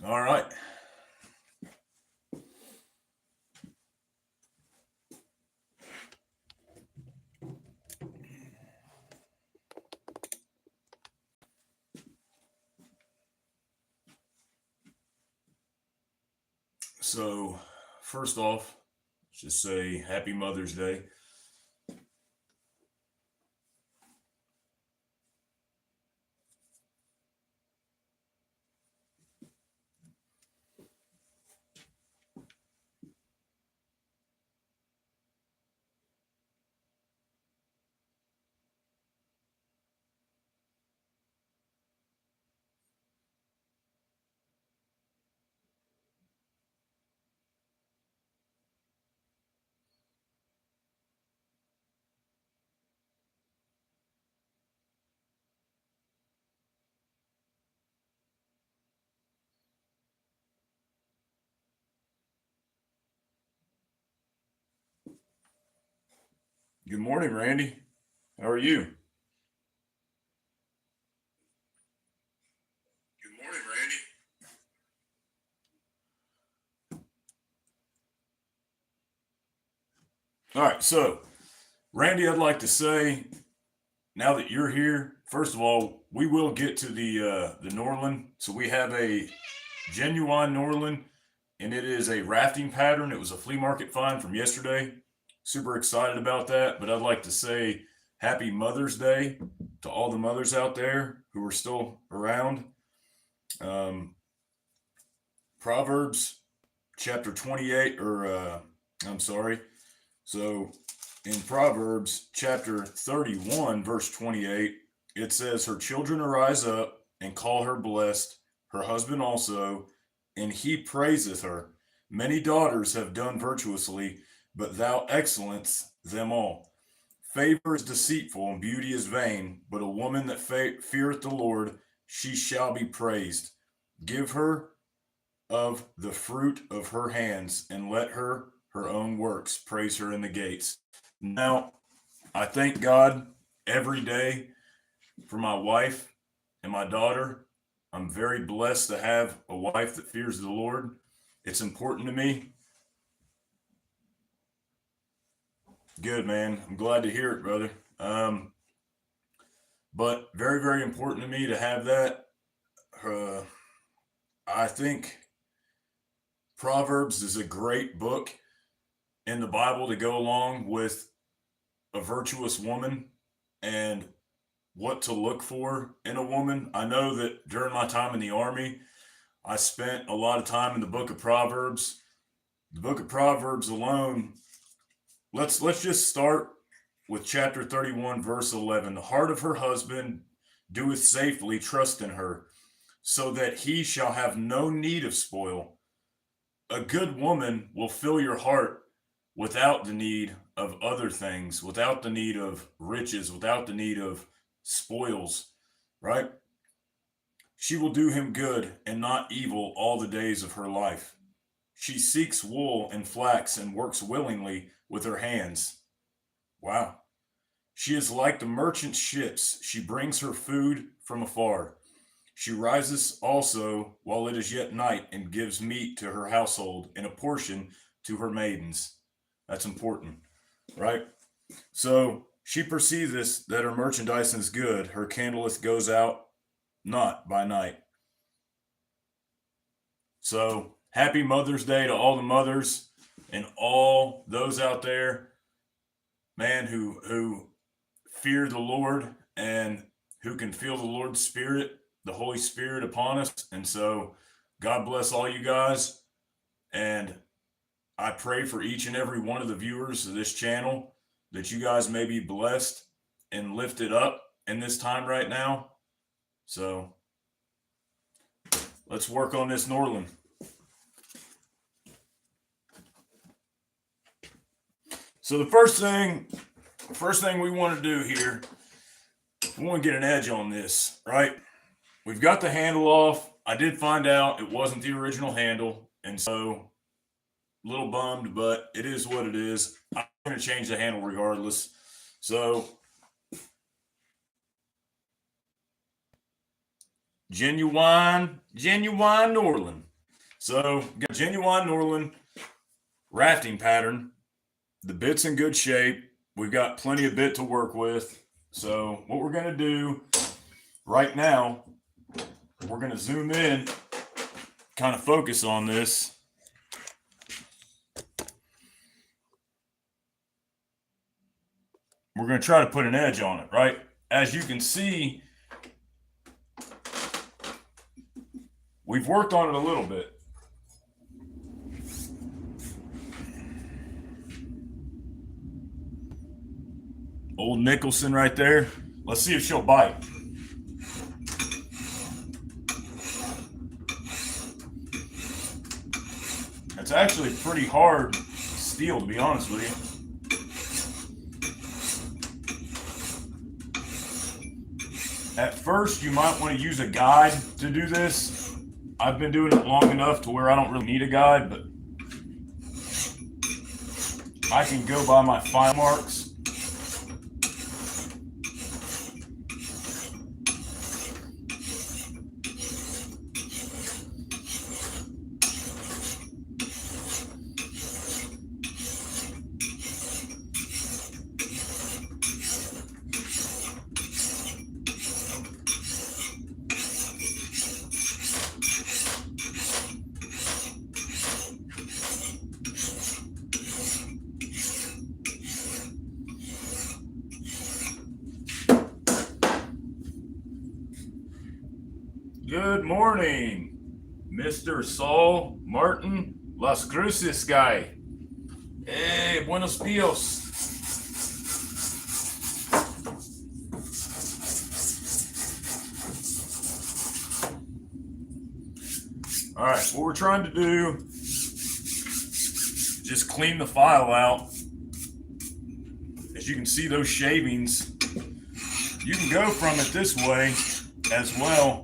All right. So, first off, just say Happy Mother's Day. Good morning, Randy. How are you? Good morning, Randy. All right. So, Randy, I'd like to say now that you're here, first of all, we will get to the Norland. So we have a genuine Norland, and it is a rafting pattern. It was a flea market find from yesterday. Super excited about that. But I'd like to say Happy Mother's Day to all the mothers out there who are still around. Um, Proverbs chapter 28, I'm sorry. So in Proverbs chapter 31, verse 28, it says, her children arise up and call her blessed, her husband also, and he praiseth her. Many daughters have done virtuously, but thou excellence them all. Favor is deceitful and beauty is vain, but a woman that feareth the Lord, she shall be praised. Give her of the fruit of her hands, and let her own works praise her in the gates. Now, I thank God every day for my wife and my daughter. I'm very blessed to have a wife that fears the Lord. It's important to me. Good, man. I'm glad to hear it, brother. But very, very important to me to have that. Uh, I think Proverbs is a great book in the Bible to go along with a virtuous woman and what to look for in a woman. I know that during my time in the Army, I spent a lot of time in the book of Proverbs. The book of Proverbs alone, let's just start with chapter 31, verse 11. The heart of her husband doeth safely trust in her, so that he shall have no need of spoil. A good woman will fill your heart without the need of other things, without the need of riches, without the need of spoils, right? She will do him good and not evil all the days of her life. She seeks wool and flax and works willingly with her hands. Wow. She is like the merchant ships. She brings her food from afar. She rises also while it is yet night and gives meat to her household and a portion to her maidens. That's important, right? So she perceiveth that her merchandise is good. Her candleth goes out not by night. So happy Mother's Day to all the mothers and all those out there, man, who fear the Lord and who can feel the Lord's Spirit, the Holy Spirit upon us. And so God bless all you guys. And I pray for each and every one of the viewers of this channel that you guys may be blessed and lifted up in this time right now. So let's work on this Norland. So the first thing we want to do here, we want to get an edge on this, right? We've got the handle off. I did find out it wasn't the original handle, and so a little bummed, but it is what it is. I'm going to change the handle regardless. So Genuine Norland. So got Genuine Norland rafting pattern. The bit's in good shape. We've got plenty of bit to work with. So what we're going to do right now, we're going to zoom in, kind of focus on this. We're going to try to put an edge on it, right? As you can see, we've worked on it a little bit. Old Nicholson right there. Let's see if she'll bite. It's actually pretty hard steel, to be honest with you. At first, you might want to use a guide to do this. I've been doing it long enough to where I don't really need a guide, but I can go by my file marks. Good morning, Mr. Saul Martin Las Cruces guy. Hey, buenos dias. All right, what we're trying to do, just clean the file out. As you can see, those shavings, you can go from it this way as well.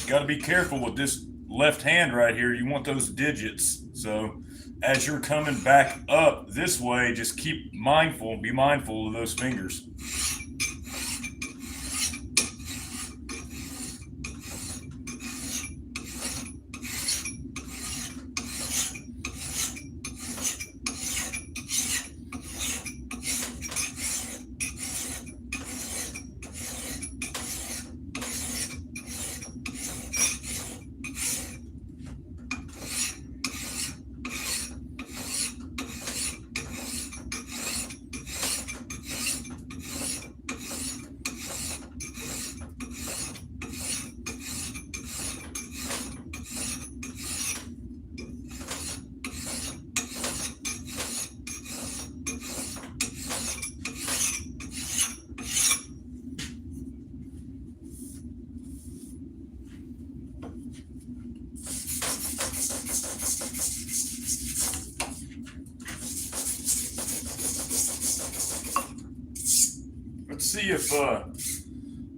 Got to be careful with this left hand right here. You want those digits. So as you're coming back up this way, just be mindful of those fingers.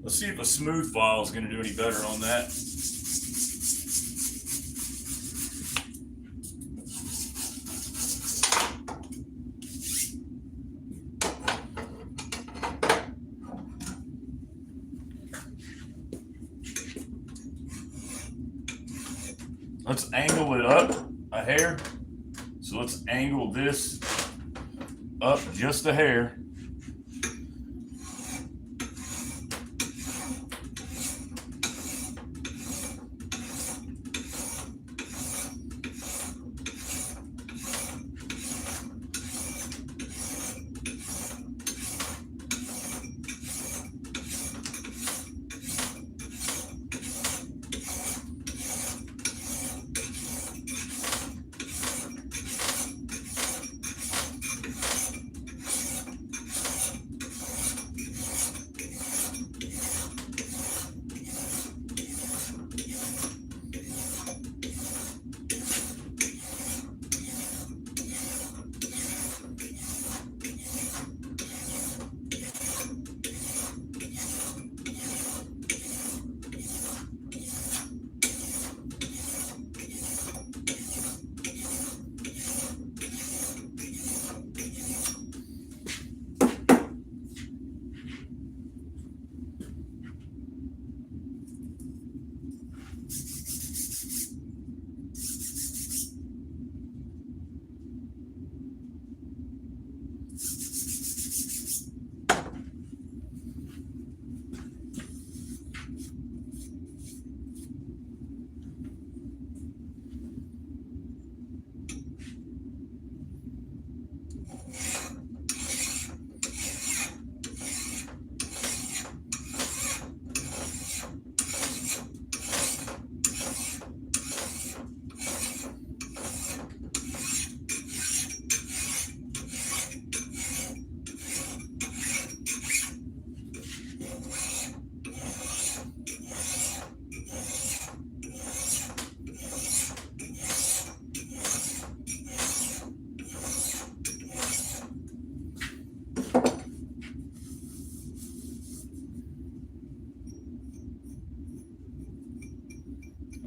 Let's see if a smooth file is going to do any better on that. Let's angle it up a hair. So let's angle this up just a hair.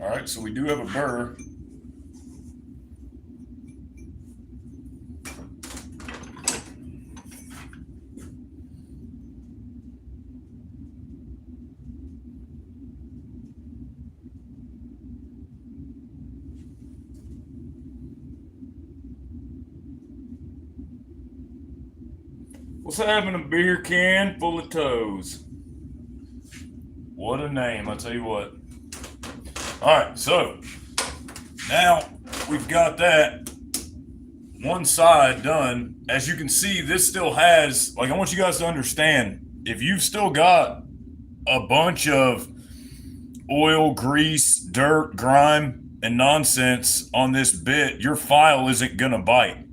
All right, so we do have a burr. What's having a beer can full of toes? What a name, I tell you what. All right, so now we've got that one side done. As you can see, this still has, like, I want you guys to understand, if you've still got a bunch of oil, grease, dirt, grime, and nonsense on this bit, your file isn't gonna bite.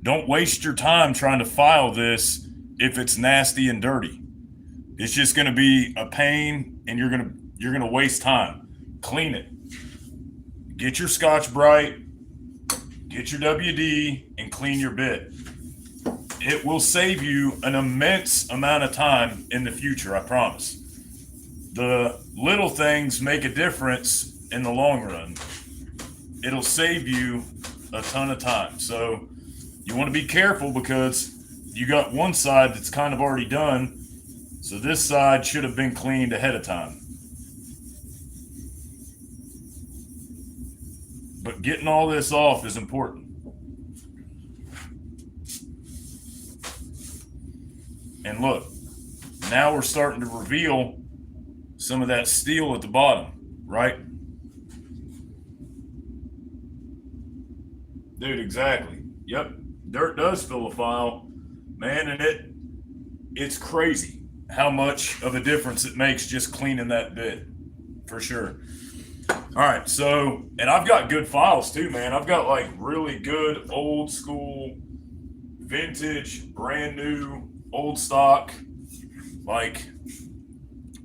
Don't waste your time trying to file this if it's nasty and dirty. It's just gonna be a pain, and you're gonna waste time. Clean it. Get your Scotch-Brite, get your WD, and clean your bit. It will save you an immense amount of time in the future, I promise. The little things make a difference in the long run. It'll save you a ton of time. So you want to be careful because you got one side that's kind of already done. So this side should have been cleaned ahead of time. But getting all this off is important. And look, now we're starting to reveal some of that steel at the bottom, right? Dude, exactly. Yep. Dirt does fill a file, man, and it's crazy how much of a difference it makes just cleaning that bit, for sure. All right, so, and I've got good files too, man. I've got like really good old school, vintage, brand new, old stock. Like,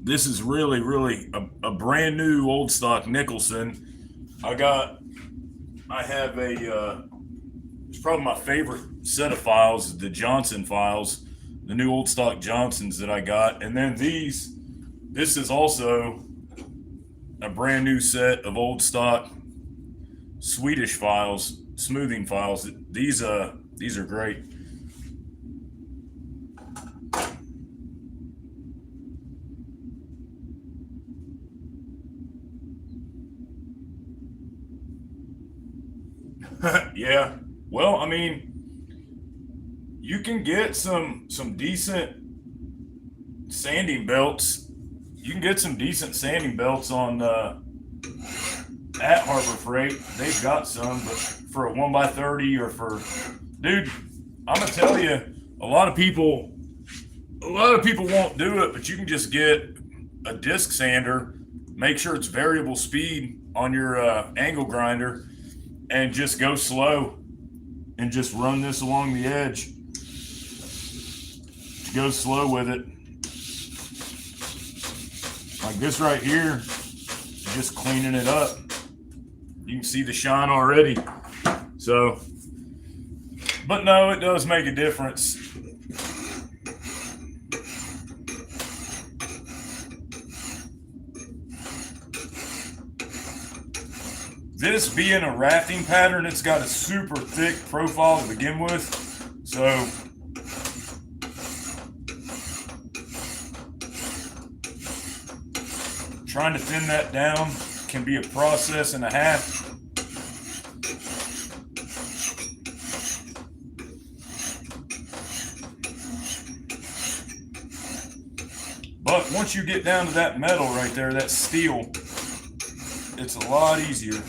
this is really, really a brand new old stock Nicholson. I have it's probably my favorite set of files, the Johnson files, the new old stock Johnsons that I got. And then this is also a brand new set of old stock Swedish files, smoothing files. These are great. Yeah. Well, I mean, you can get some decent sanding belts. You can get some decent sanding belts on at Harbor Freight. They've got some, but for a 1x30 or for, dude, I'm gonna tell you, a lot of people won't do it, but you can just get a disc sander, make sure it's variable speed on your angle grinder, and just go slow and just run this along the edge. Go slow with it. Like this right here, just cleaning it up. You can see the shine already. So, but no, it does make a difference. This being a rafting pattern, it's got a super thick profile to begin with. So trying to thin that down can be a process and a half. But once you get down to that metal right there, that steel, it's a lot easier.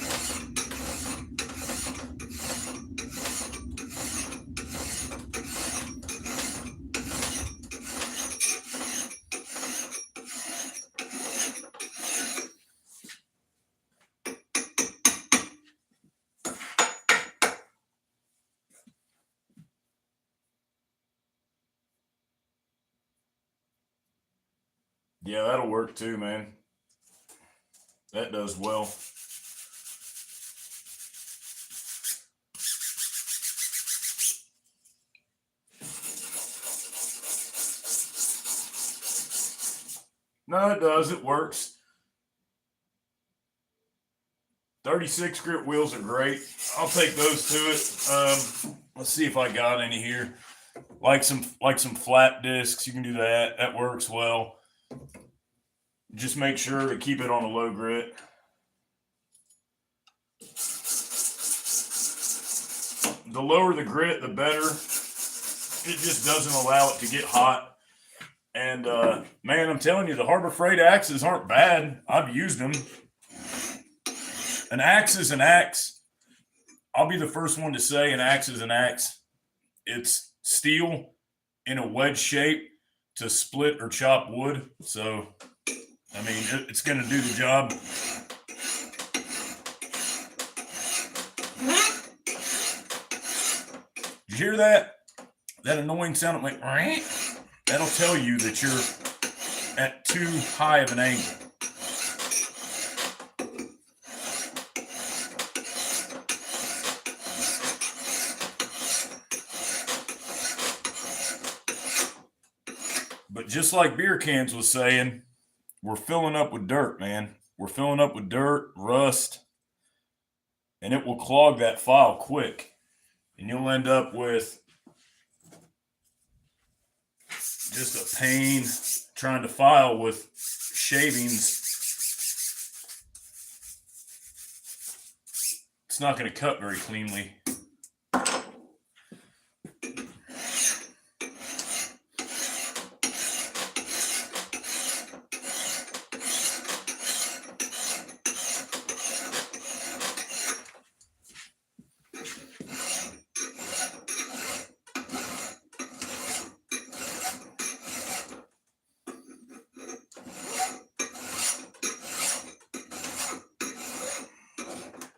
Yeah, that'll work too, man. That does well. No, it does. It works. 36 grit wheels are great. I'll take those to it. Let's see if I got any here. Like some flat discs, you can do that. That works well. Just make sure to keep it on a low grit. The lower the grit, the better. It just doesn't allow it to get hot. And man, I'm telling you, the Harbor Freight axes aren't bad. I've used them. An axe is an axe. I'll be the first one to say an axe is an axe. It's steel in a wedge shape to split or chop wood. So, I mean, it's going to do the job. Did you hear that? That annoying sound of like, that'll tell you that you're at too high of an angle. But just like beer cans was saying, we're filling up with dirt, man. We're filling up with dirt, rust, and it will clog that file quick. And you'll end up with just a pain trying to file with shavings. It's not going to cut very cleanly.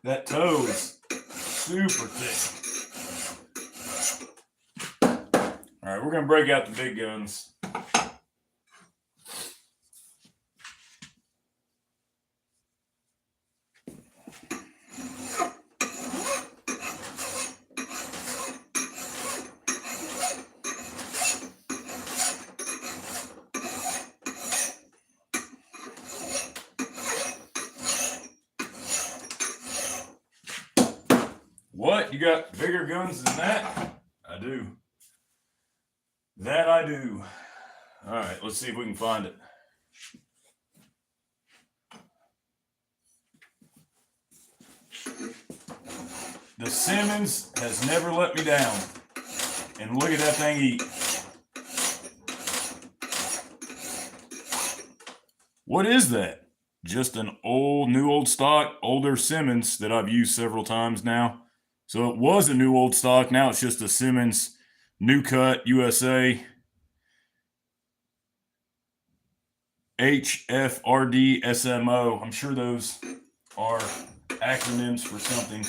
That toe is super thick. All right, we're going to break out the big guns. What? You got bigger guns than that? I do. That I do. All right, let's see if we can find it. The Simmons has never let me down. And look at that thing eat. What is that? Just an new old stock, older Simmons that I've used several times now. So it was a new old stock. Now it's just a Simmons New Cut USA HFRD SMO. I'm sure those are acronyms for something.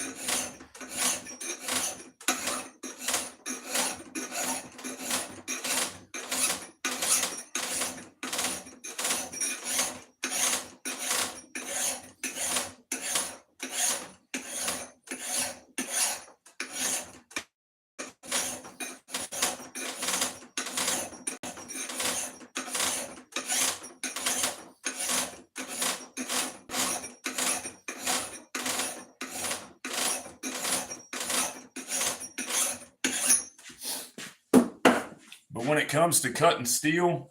But when it comes to cutting steel,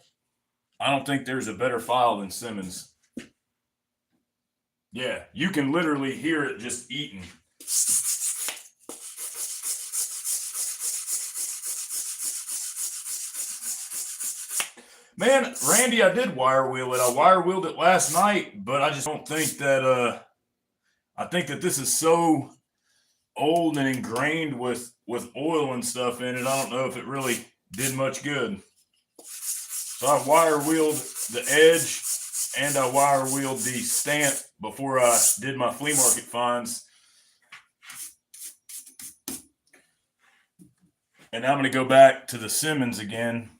I don't think there's a better file than Simmons. Yeah, you can literally hear it just eating. Man, Randy, I did wire wheel it. I wire wheeled it last night, but I just don't think that I think that this is so old and ingrained with oil and stuff in it. I don't know if it really did much good. So I wire wheeled the edge and I wire wheeled the stamp before I did my flea market finds. And now I'm going to go back to the Simmons again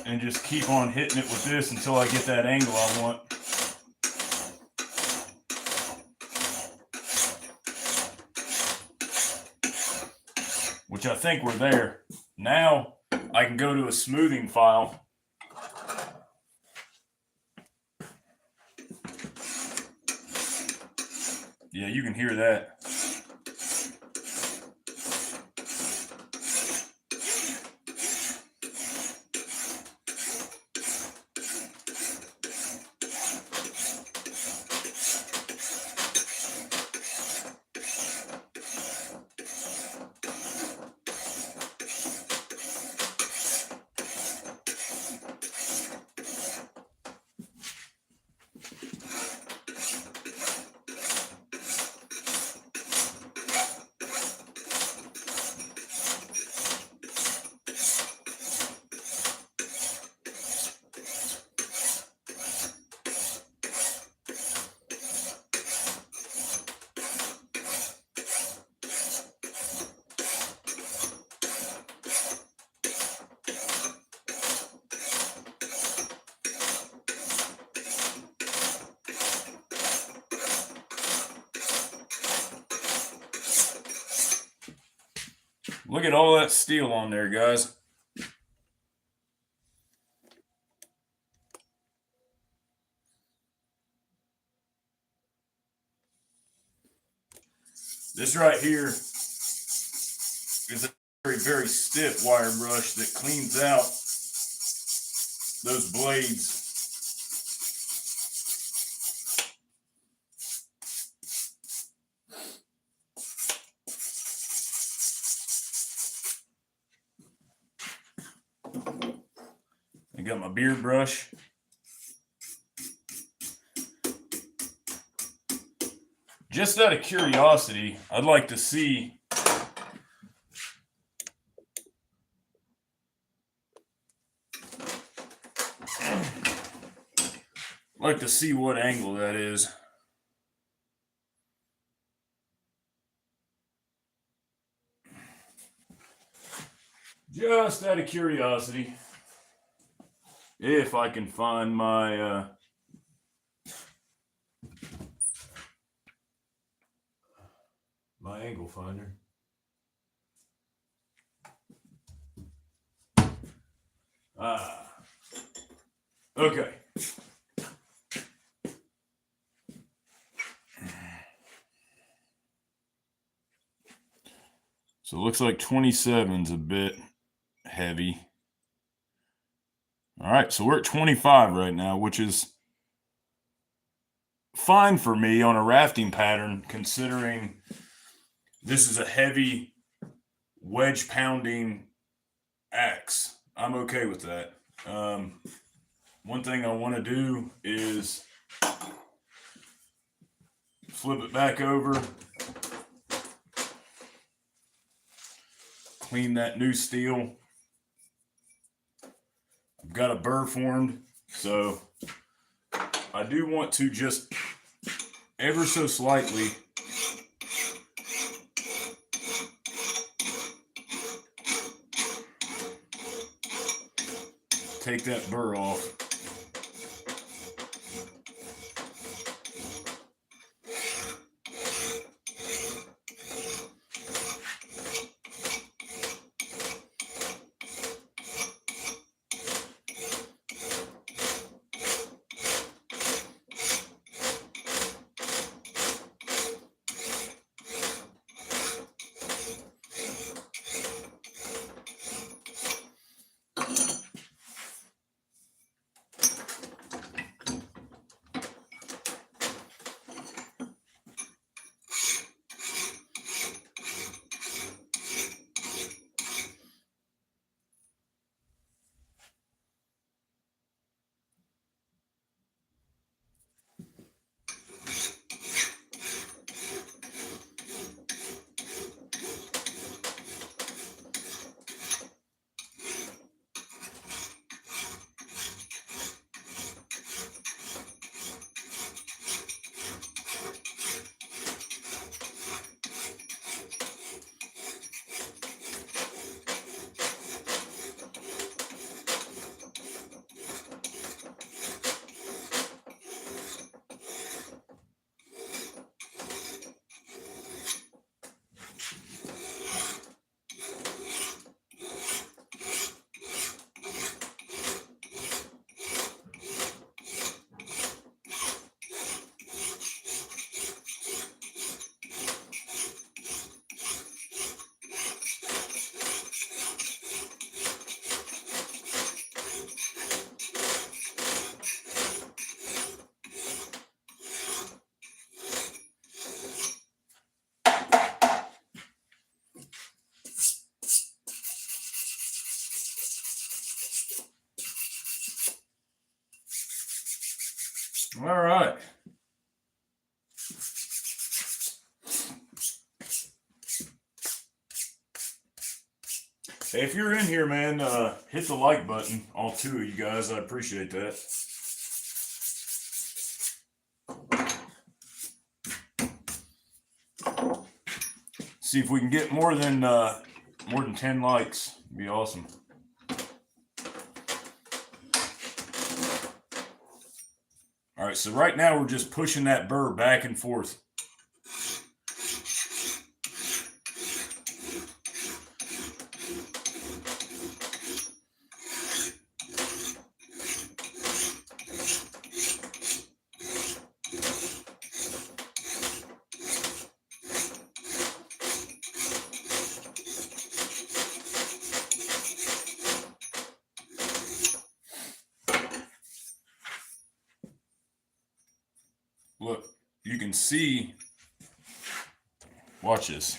and just keep on hitting it with this until I get that angle I want. Which I think we're there. Now I can go to a smoothing file. Yeah, you can hear that. Look at all that steel on there, guys. This right here is a very, very stiff wire brush that cleans out those blades. I got my beard brush. Just out of curiosity, I'd like to see what angle that is. Just out of curiosity, if I can find my my angle finder. Okay. So it looks like 27's a bit heavy. All right, so we're at 25 right now, which is fine for me on a rafting pattern, considering this is a heavy wedge pounding axe. I'm okay with that. One thing I want to do is flip it back over, clean that new steel. I've got a burr formed, so I do want to just ever so slightly take that burr off. Hey, if you're in here, man, hit the like button. All two of you guys, I appreciate that. See if we can get more than 10 likes. It'd be awesome. All right, so right now we're just pushing that burr back and forth. Look, you can see, watch this.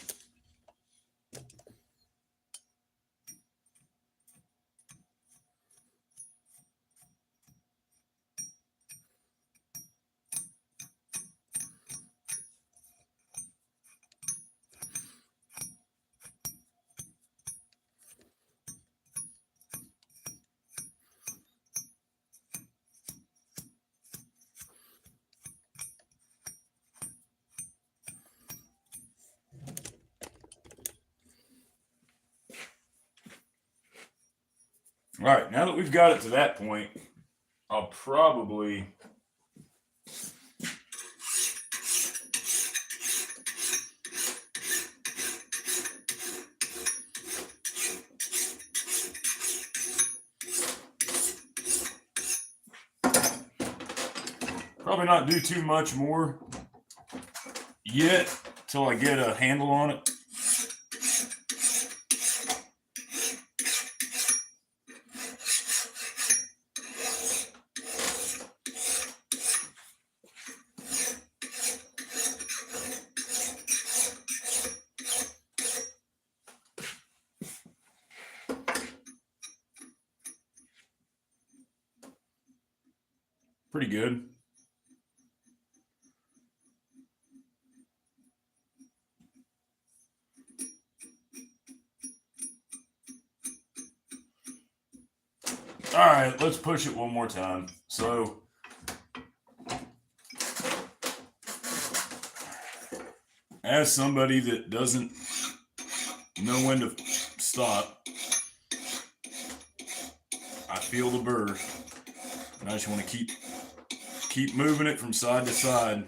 All right, now that we've got it to that point, I'll probably not do too much more yet till I get a handle on it. Pretty good. All right, let's push it one more time. So, as somebody that doesn't know when to stop, I feel the burr, and I just want to keep moving it from side to side.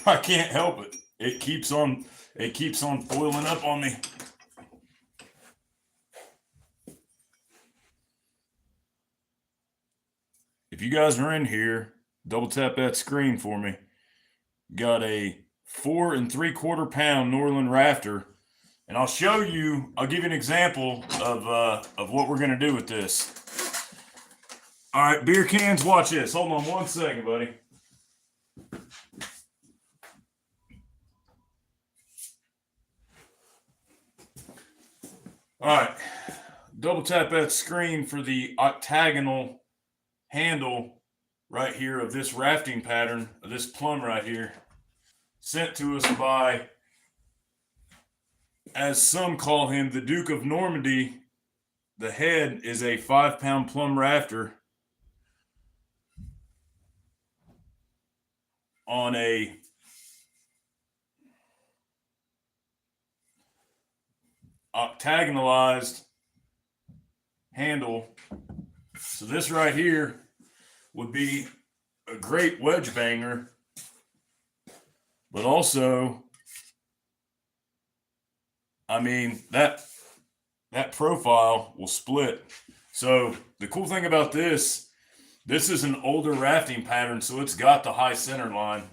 I can't help it. It keeps on foiling up on me. If you guys are in here, double tap that screen for me. Got a 4 3/4 pound Norland rafter, and I'll show you. I'll give you an example of what we're gonna do with this. All right, beer cans. Watch this. Hold on one second, buddy. All right, double tap that screen for the octagonal handle right here of this rafting pattern, of this plum right here, sent to us by, as some call him, the Duke of Normandy. The head is a 5-pound plum rafter on a octagonalized handle. So this right here would be a great wedge banger, but also, I mean, that profile will split. So the cool thing about this is an older rafting pattern, so it's got the high center line.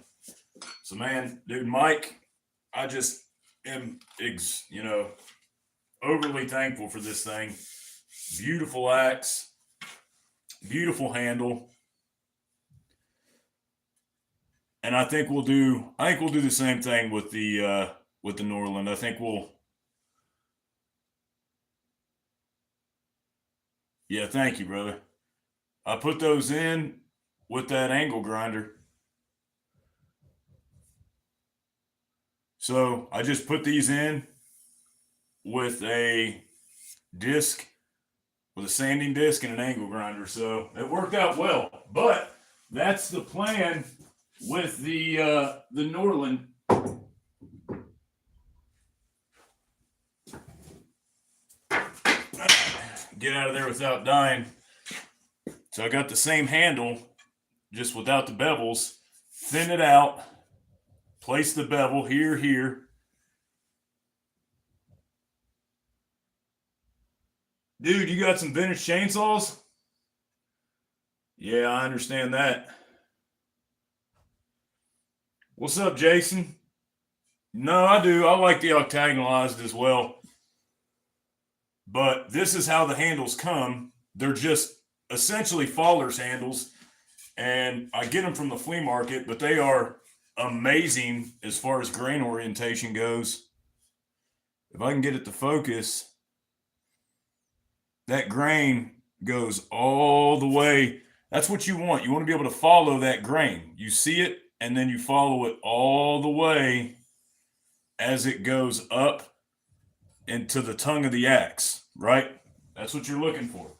So man, dude, Mike, I just am, overly thankful for this thing. Beautiful axe. Beautiful handle. And I think we'll do the same thing with the Norland. I think yeah, thank you, brother. I put those in with that angle grinder. So I just put these in with a disc, with a sanding disc and an angle grinder. So it worked out well. But that's the plan with the Norland. Get out of there without dying. So I got the same handle, just without the bevels. Thin it out. Place the bevel here. Dude, you got some vintage chainsaws? Yeah, I understand that. What's up, Jason? No, I do. I like the octagonalized as well. But this is how the handles come. They're just essentially Faller's handles. And I get them from the flea market, but they are amazing as far as grain orientation goes. If I can get it to focus, that grain goes all the way. That's what you want. You want to be able to follow that grain. You see it, and then you follow it all the way as it goes up into the tongue of the axe, right? That's what you're looking for.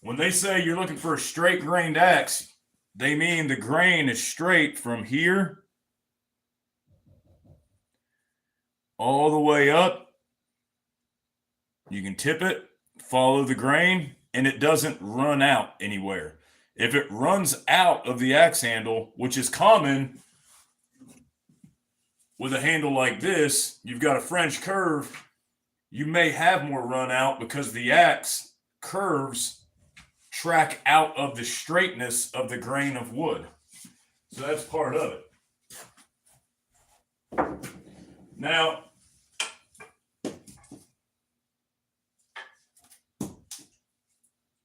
When they say you're looking for a straight grained axe, they mean the grain is straight from here all the way up. You can tip it, follow the grain, and it doesn't run out anywhere. If it runs out of the axe handle, which is common with a handle like this, you've got a French curve, you may have more run out because the axe curves track out of the straightness of the grain of wood. So that's part of it. Now,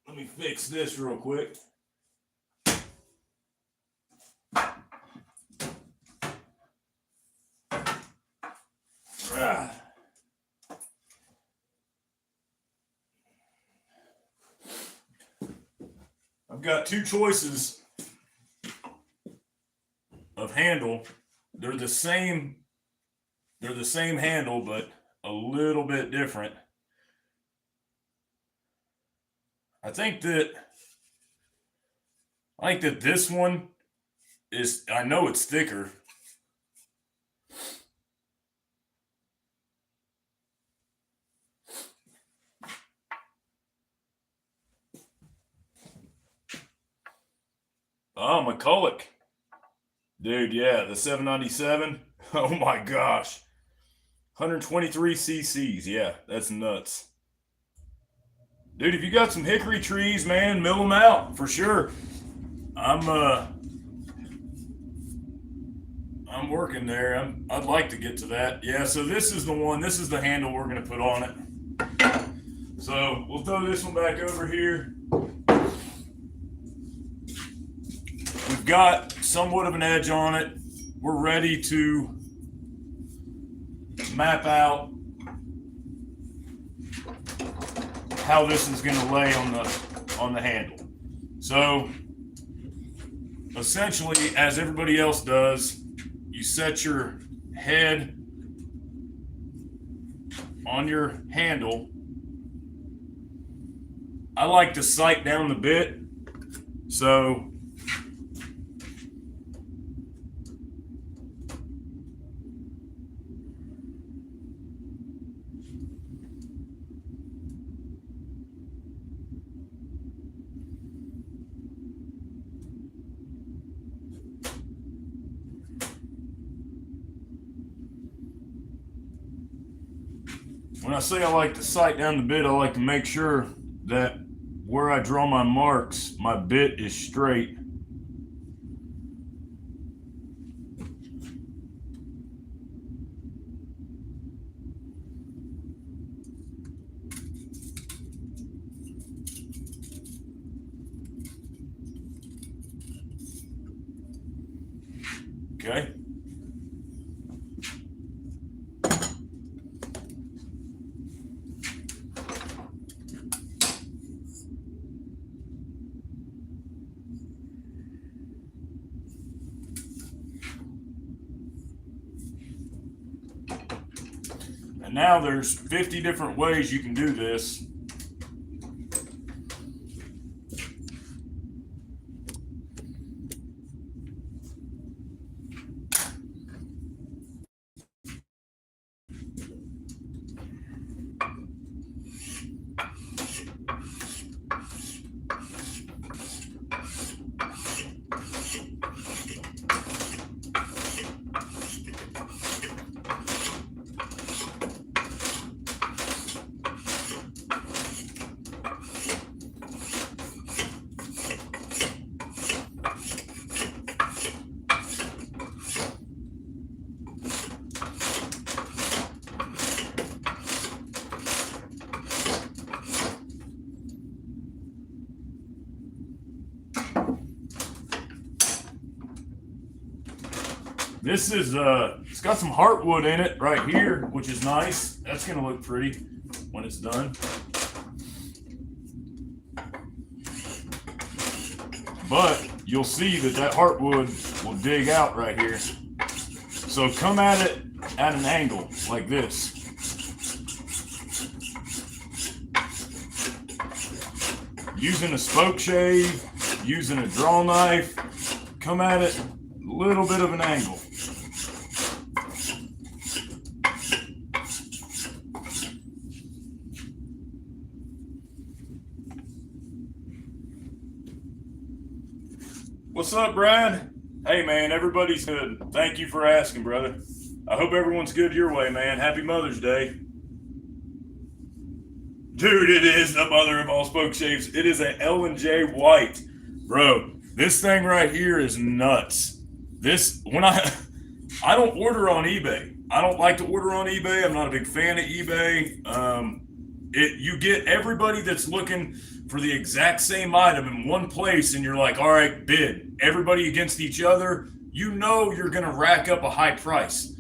let me fix this real quick. I've got two choices of handle. They're the same handle, but a little bit different. I think that this one is, I know it's thicker. Oh, McCulloch. Dude, yeah, the 797. Oh my gosh. 123 cc's. Yeah, that's nuts. Dude, if you got some hickory trees, man, mill them out for sure. I'm working there. I'd like to get to that. Yeah, so this is the one. This is the handle we're going to put on it. So we'll throw this one back over here. We've got somewhat of an edge on it. We're ready to map out how this is going to lay on the handle. So essentially, as everybody else does, you set your head on your handle. I like to sight down the bit. So when I say I like to sight down the bit, I like to make sure that where I draw my marks, my bit is straight. Okay. And now there's 50 different ways you can do this. This is, it's got some heartwood in it right here, which is nice. That's going to look pretty when it's done. But you'll see that that heartwood will dig out right here. So come at it at an angle like this. Using a spoke shave, using a draw knife, come at it a little bit of an angle. What's up, Brian? Hey, man, everybody's good. Thank you for asking, brother. I hope everyone's good your way, man. Happy Mother's Day. Dude, it is the mother of all spoke shaves. It is a L&J White. Bro, this thing right here is nuts. This, when I don't order on eBay. I don't like to order on eBay. I'm not a big fan of eBay. You get everybody that's looking for the exact same item in one place, and you're like, all right, bid. Everybody against each other. You know you're going to rack up a high price.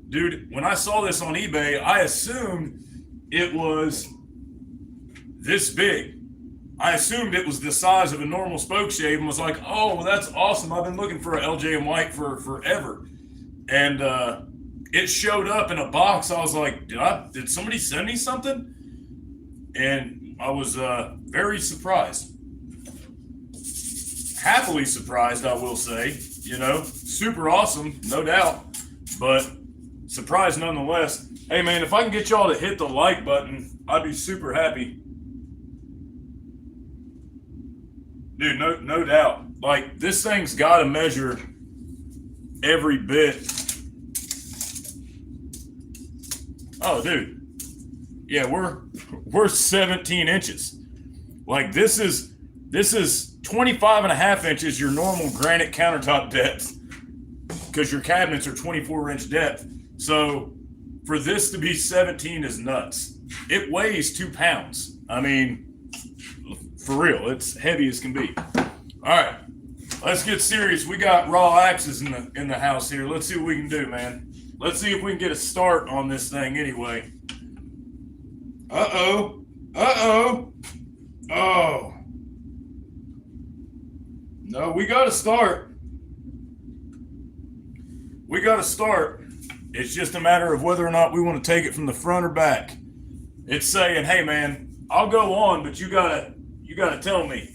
Dude, when I saw this on eBay, I assumed it was this big. I assumed it was the size of a normal spoke shave and was like, oh, well, that's awesome. I've been looking for an LJ and White for forever. And it showed up in a box. I was like, did somebody send me something? And I was very surprised. Happily surprised, I will say. You know, super awesome, no doubt. But surprised nonetheless. Hey, man, if I can get y'all to hit the like button, I'd be super happy. Dude, no doubt. Like, this thing's got to measure every bit. Oh, dude. Yeah, we're 17 inches. Like, this is 25 and a half inches, your normal granite countertop depth, because your cabinets are 24-inch depth. So for this to be 17 is nuts. It weighs 2 pounds. I mean, for real, it's heavy as can be. All right, let's get serious. We got raw axes in the house here. Let's see what we can do, man. Let's see if we can get a start on this thing anyway. Uh-oh. Oh. No, we got to start. It's just a matter of whether or not we want to take it from the front or back. It's saying, hey, man, I'll go on, but you gotta tell me.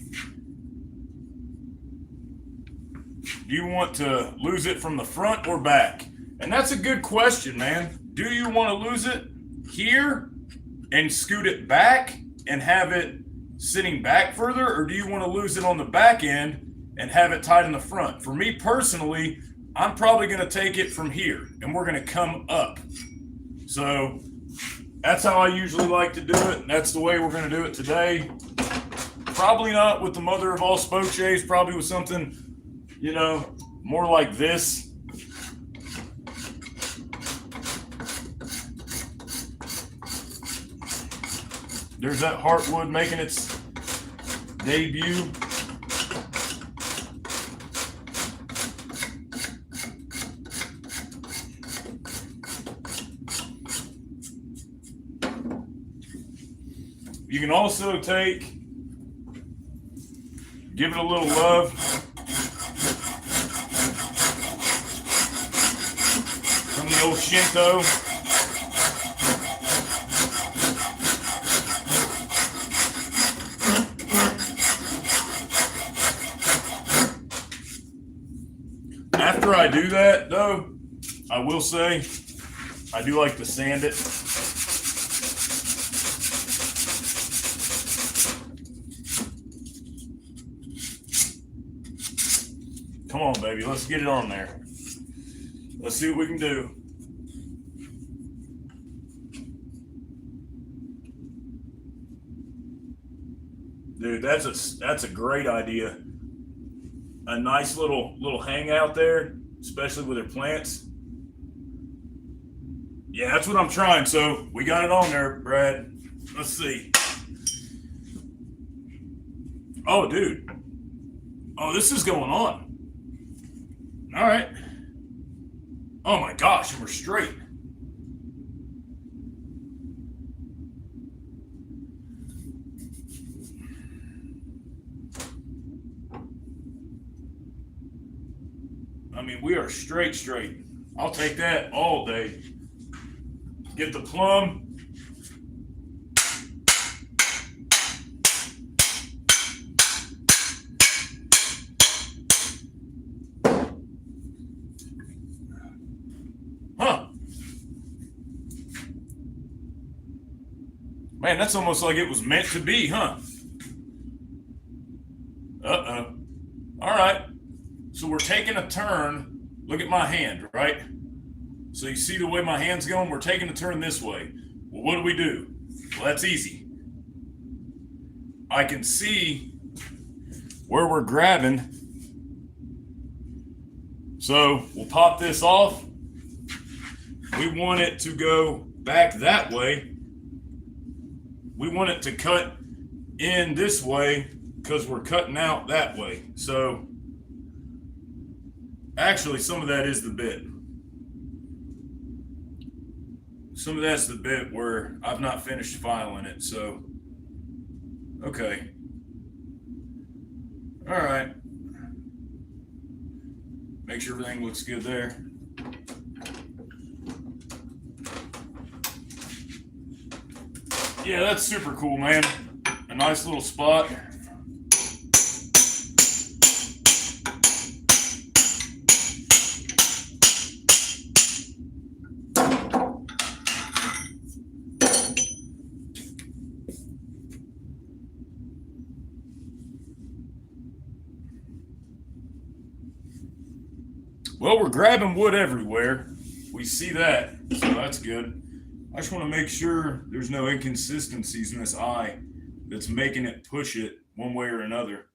Do you want to lose it from the front or back? And that's a good question, man. Do you want to lose it here and scoot it back and have it sitting back further, or do you want to lose it on the back end and have it tied in the front? For me personally, I'm probably going to take it from here and we're going to come up. So that's how I usually like to do it. That's the way we're going to do it today. Probably not with the mother of all spoke shaves, probably with something, you know, more like this. There's that heartwood making its debut. You can also give it a little love. From the old Shinto. After I do that, though, I will say I do like to sand it. Come on, baby. Let's get it on there. Let's see what we can do. Dude, that's a great idea. A nice little hangout there, especially with their plants. Yeah, that's what I'm trying. So we got it on there, Brad. Let's see. Oh, dude. Oh, this is going on. All right. Oh my gosh, we're straight. I mean, we are straight. I'll take that all day. Get the plum. Huh. Man, that's almost like it was meant to be, huh? Uh-oh. All right. So we're taking a turn. Look at my hand, right? So you see the way my hand's going? We're taking a turn this way. Well, what do? Well, that's easy. I can see where we're grabbing. So we'll pop this off. We want it to go back that way. We want it to cut in this way because we're cutting out that way. So actually, some of that is the bit. Some of that's the bit where I've not finished filing it, so okay. All right. Make sure everything looks good there. Yeah, that's super cool, man. A nice little spot. Well, we're grabbing wood everywhere. We see that, so that's good. I just want to make sure there's no inconsistencies in this eye that's making it push it one way or another.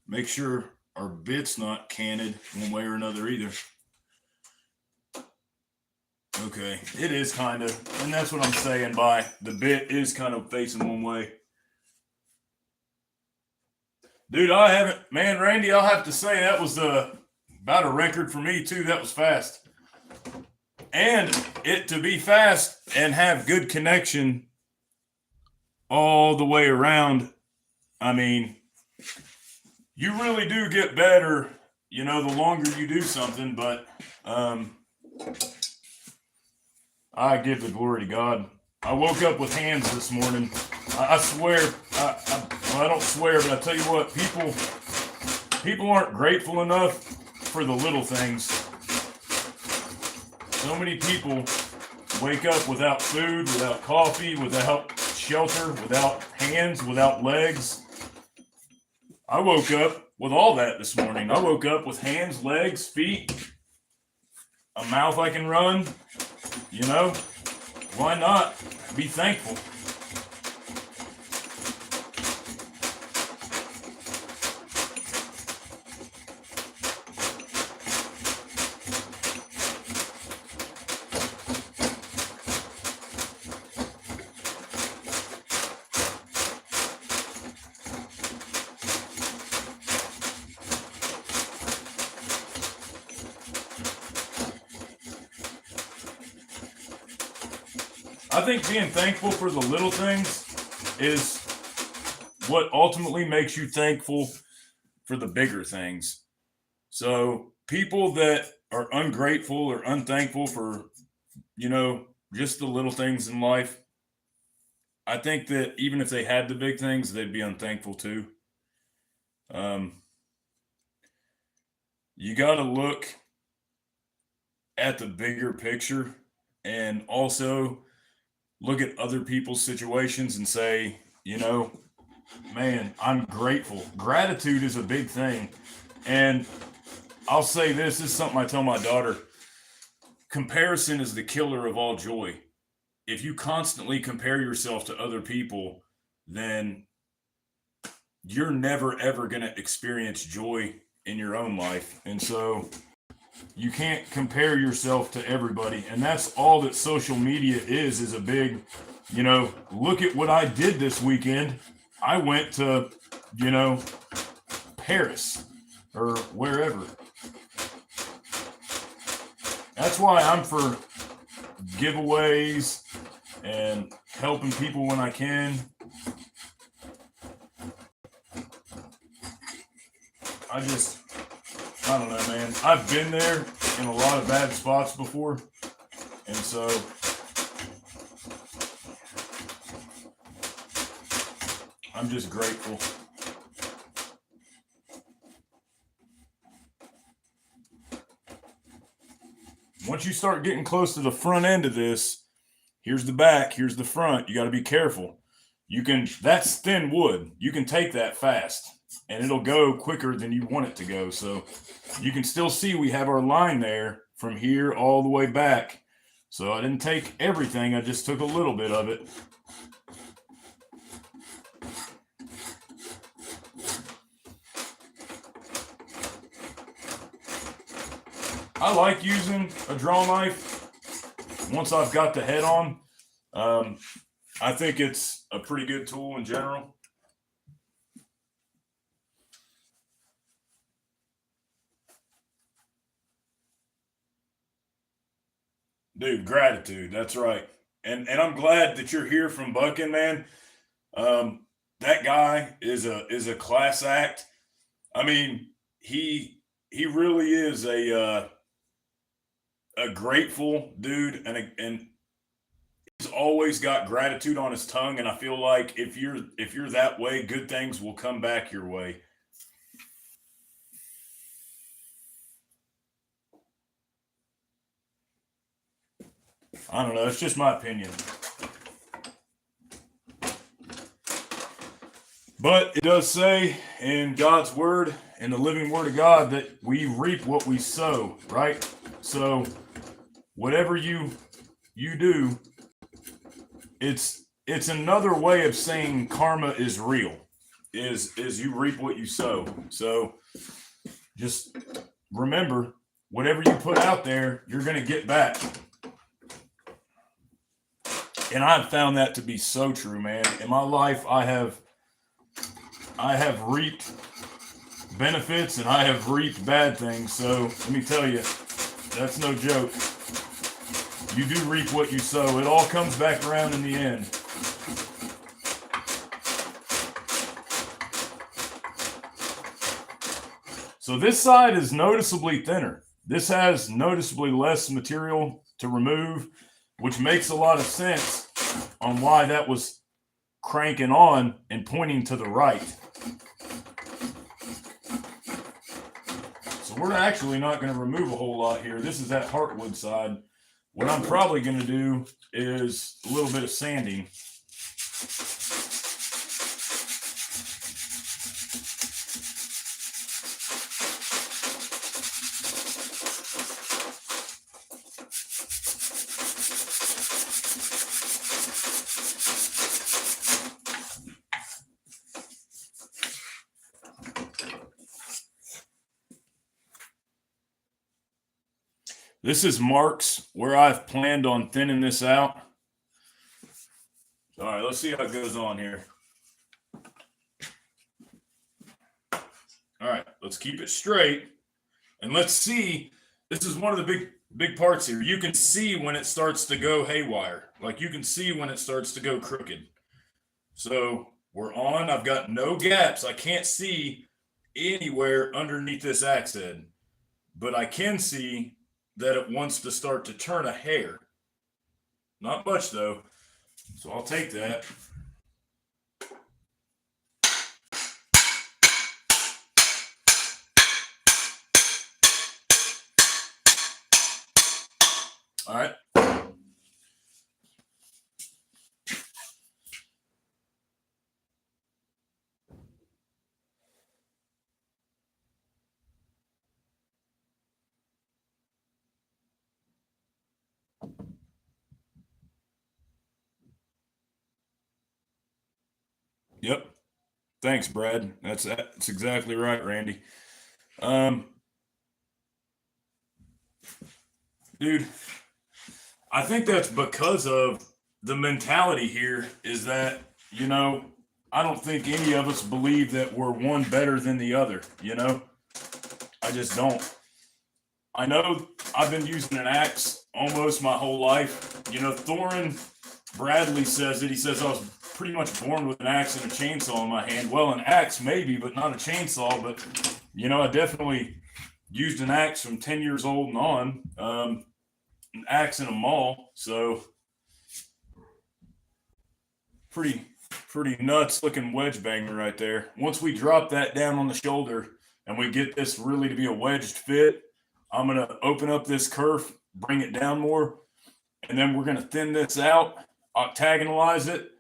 Make sure our bit's not canted one way or another either. Okay, it is kind of, and that's what I'm saying by the bit is kind of facing one way. Dude, I haven't, man, Randy, I'll have to say that was about a record for me too. That was fast. And it to be fast and have good connection all the way around. I mean, you really do get better, the longer you do something, but I give the glory to God. I woke up with hands this morning. I swear, I don't swear, but I tell you what, people aren't grateful enough for the little things. So many people wake up without food, without coffee, without shelter, without hands, without legs. I woke up with all that this morning. I woke up with hands, legs, feet, a mouth I can run. Why not be thankful? I think being thankful for the little things is what ultimately makes you thankful for the bigger things. So people that are ungrateful or unthankful for, just the little things in life, I think that even if they had the big things, they'd be unthankful too. You got to look at the bigger picture and also look at other people's situations and say, man, I'm grateful. Gratitude is a big thing. And I'll say this is something I tell my daughter: comparison is the killer of all joy. If you constantly compare yourself to other people, then you're never ever going to experience joy in your own life. And so you can't compare yourself to everybody. And that's all that social media is a big, look at what I did this weekend. I went to, Paris or wherever. That's why I'm for giveaways and helping people when I can. I don't know, man. I've been there in a lot of bad spots before. And so I'm just grateful. Once you start getting close to the front end of this, here's the back, here's the front. You got to be careful. That's thin wood. You can take that fast and it'll go quicker than you want it to go. So you can still see we have our line there from here all the way back. So I didn't take everything. I just took a little bit of it. I like using a draw knife once I've got the head on. I think it's a pretty good tool in general. Dude, gratitude. That's right. And I'm glad that you're here from Bucking, man. That guy is a class act. I mean, he really is a grateful dude, and he's always got gratitude on his tongue. And I feel like if you're that way, good things will come back your way. I don't know. It's just my opinion. But it does say in God's word, in the living word of God, that we reap what we sow, right? So whatever you do, it's another way of saying karma is real. Is you reap what you sow. So just remember, whatever you put out there, you're going to get back. And I've found that to be so true, man. In my life, I have reaped benefits and I have reaped bad things. So let me tell you, that's no joke. You do reap what you sow. It all comes back around in the end. So this side is noticeably thinner. This has noticeably less material to remove, which makes a lot of sense on why that was cranking on and pointing to the right. So we're actually not going to remove a whole lot here. This is that heartwood side. What I'm probably going to do is a little bit of sanding. This is marks where I've planned on thinning this out. All right, let's see how it goes on here. All right, let's keep it straight. And let's see, this is one of the big parts here. You can see when it starts to go haywire. Like you can see when it starts to go crooked. So we're on. I've got no gaps. I can't see anywhere underneath this axe head, but I can see that it wants to start to turn a hair. Not much though. So I'll take that. All right. Yep. Thanks, Brad. That's exactly right, Randy. Dude, I think that's because of the mentality here is that, I don't think any of us believe that we're one better than the other, I just don't. I know I've been using an axe almost my whole life. Thorin Bradley says it. He says I was pretty much born with an axe and a chainsaw in my hand. Well, an axe maybe, but not a chainsaw. But, I definitely used an axe from 10 years old and on. An axe in a mall. So pretty nuts looking wedge banger right there. Once we drop that down on the shoulder and we get this really to be a wedged fit, I'm going to open up this kerf, bring it down more, and then we're going to thin this out, octagonalize it,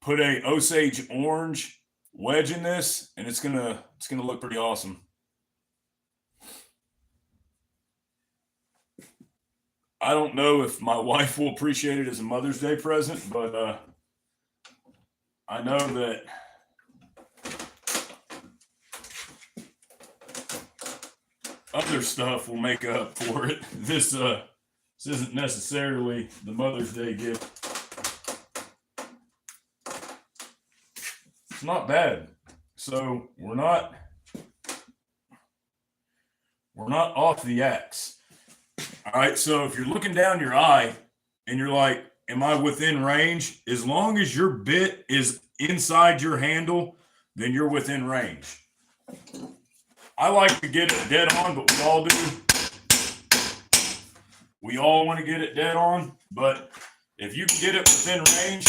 put a Osage orange wedge in this, and it's going to look pretty awesome. I don't know if my wife will appreciate it as a Mother's Day present, but I know that other stuff will make up for it. This isn't necessarily the Mother's Day gift. It's not bad. So we're not off the axe. All right, so if you're looking down your eye and you're like, am I within range? As long as your bit is inside your handle, then you're within range. I like to get it dead on, but we all do. We all want to get it dead on, but if you can get it within range,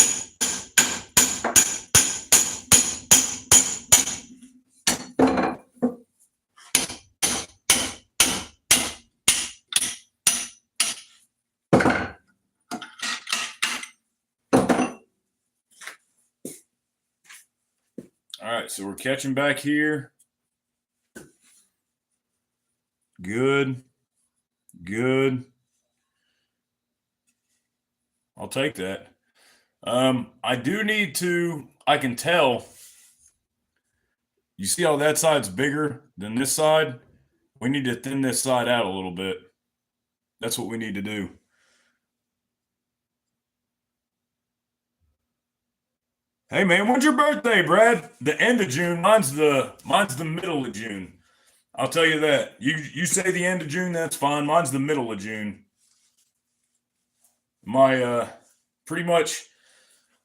all right, so we're catching back here. Good. I'll take that. I do need to, I can tell, you see how that side's bigger than this side? We need to thin this side out a little bit. That's what we need to do. Hey man, when's your birthday, Brad? The end of June. Mine's the middle of June. I'll tell you that. You say the end of June, that's fine. Mine's the middle of June. My pretty much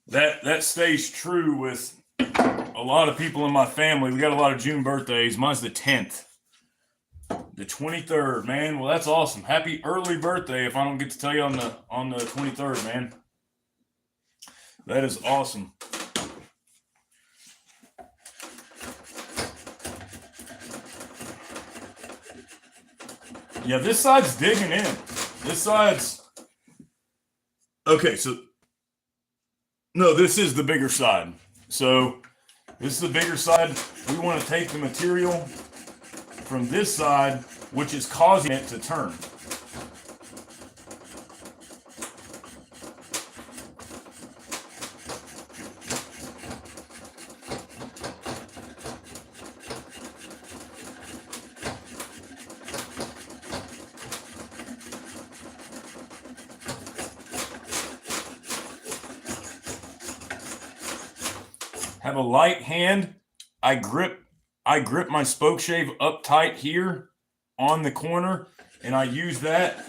that stays true with a lot of people in my family. We got a lot of June birthdays. Mine's the 10th. The 23rd, man. Well, that's awesome. Happy early birthday if I don't get to tell you on the 23rd, man. That is awesome. Yeah, this side's digging in. This side's okay. So no, this is the bigger side. So this is the bigger side. We want to take the material from this side, which is causing it to turn. Have a light hand. I grip my spoke shave up tight here on the corner, and I use that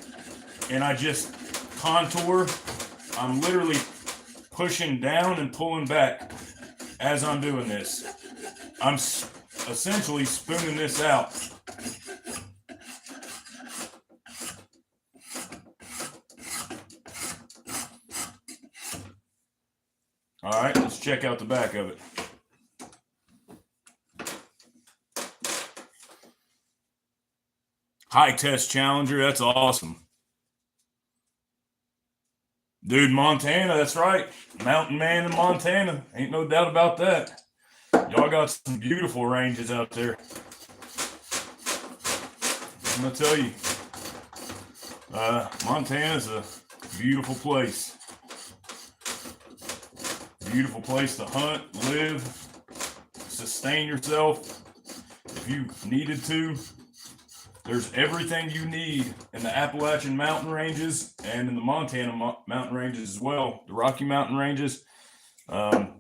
and I just contour. I'm literally pushing down and pulling back as I'm doing this. I'm essentially spooning this out. All right, let's check out the back of it. High test Challenger, that's awesome. Dude, Montana, that's right. Mountain man in Montana. Ain't no doubt about that. Y'all got some beautiful ranges out there. I'm going to tell you, Montana's a beautiful place. Beautiful place to hunt, live, sustain yourself if you needed to. There's everything you need in the Appalachian mountain ranges and in the Montana mountain ranges as well. The Rocky Mountain ranges. Plenty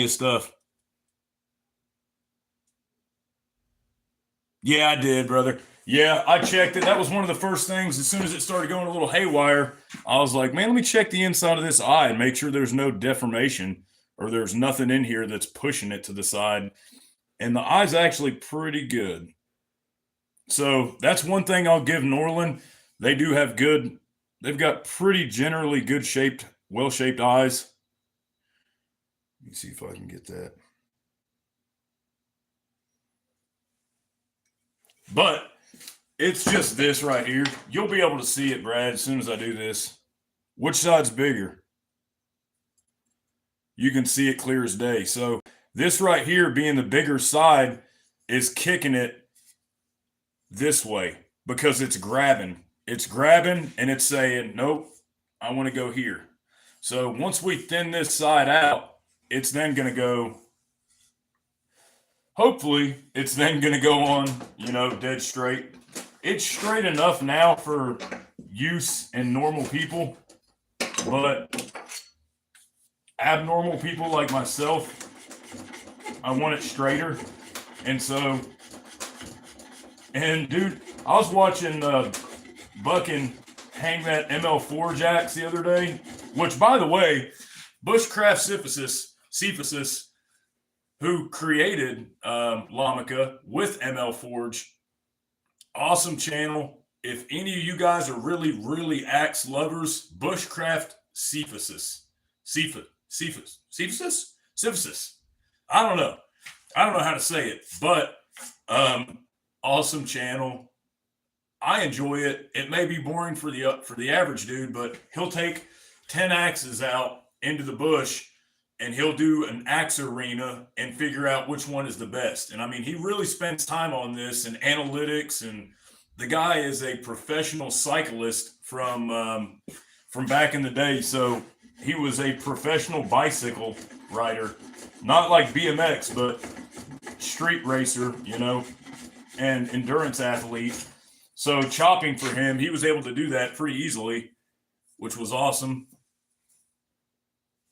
of stuff. Yeah, I did, brother. Yeah, I checked it. That was one of the first things. As soon as it started going a little haywire, I was like, man, let me check the inside of this eye and make sure there's no deformation or there's nothing in here that's pushing it to the side. And the eye's actually pretty good. So that's one thing I'll give Norland. They do have good, they've got pretty generally good shaped, well-shaped eyes. Let me see if I can get that. But it's just this right here. You'll be able to see it, Brad, as soon as I do this. Which side's bigger? You can see it clear as day. So this right here being the bigger side is kicking it this way because it's grabbing. It's grabbing and it's saying, nope, I want to go here. So once we thin this side out, it's then going to go, hopefully it's then going to go on, dead straight. It's straight enough now for use in normal people, but abnormal people like myself, I want it straighter. And so, and dude, I was watching Buckin hang that ML4 jacks the other day, which by the way, Bushcraft Cephasus, who created Lamica with ML Forge, awesome channel. If any of you guys are really, really axe lovers, Bushcraft Cephasus. I don't know how to say it, but awesome channel. I enjoy it. It may be boring for the average dude, but he'll take 10 axes out into the bush and he'll do an axe arena and figure out which one is the best. And I mean, he really spends time on this and analytics, and the guy is a professional cyclist from back in the day. So he was a professional bicycle rider, not like BMX, but street racer, and endurance athlete. So chopping for him, he was able to do that pretty easily, which was awesome.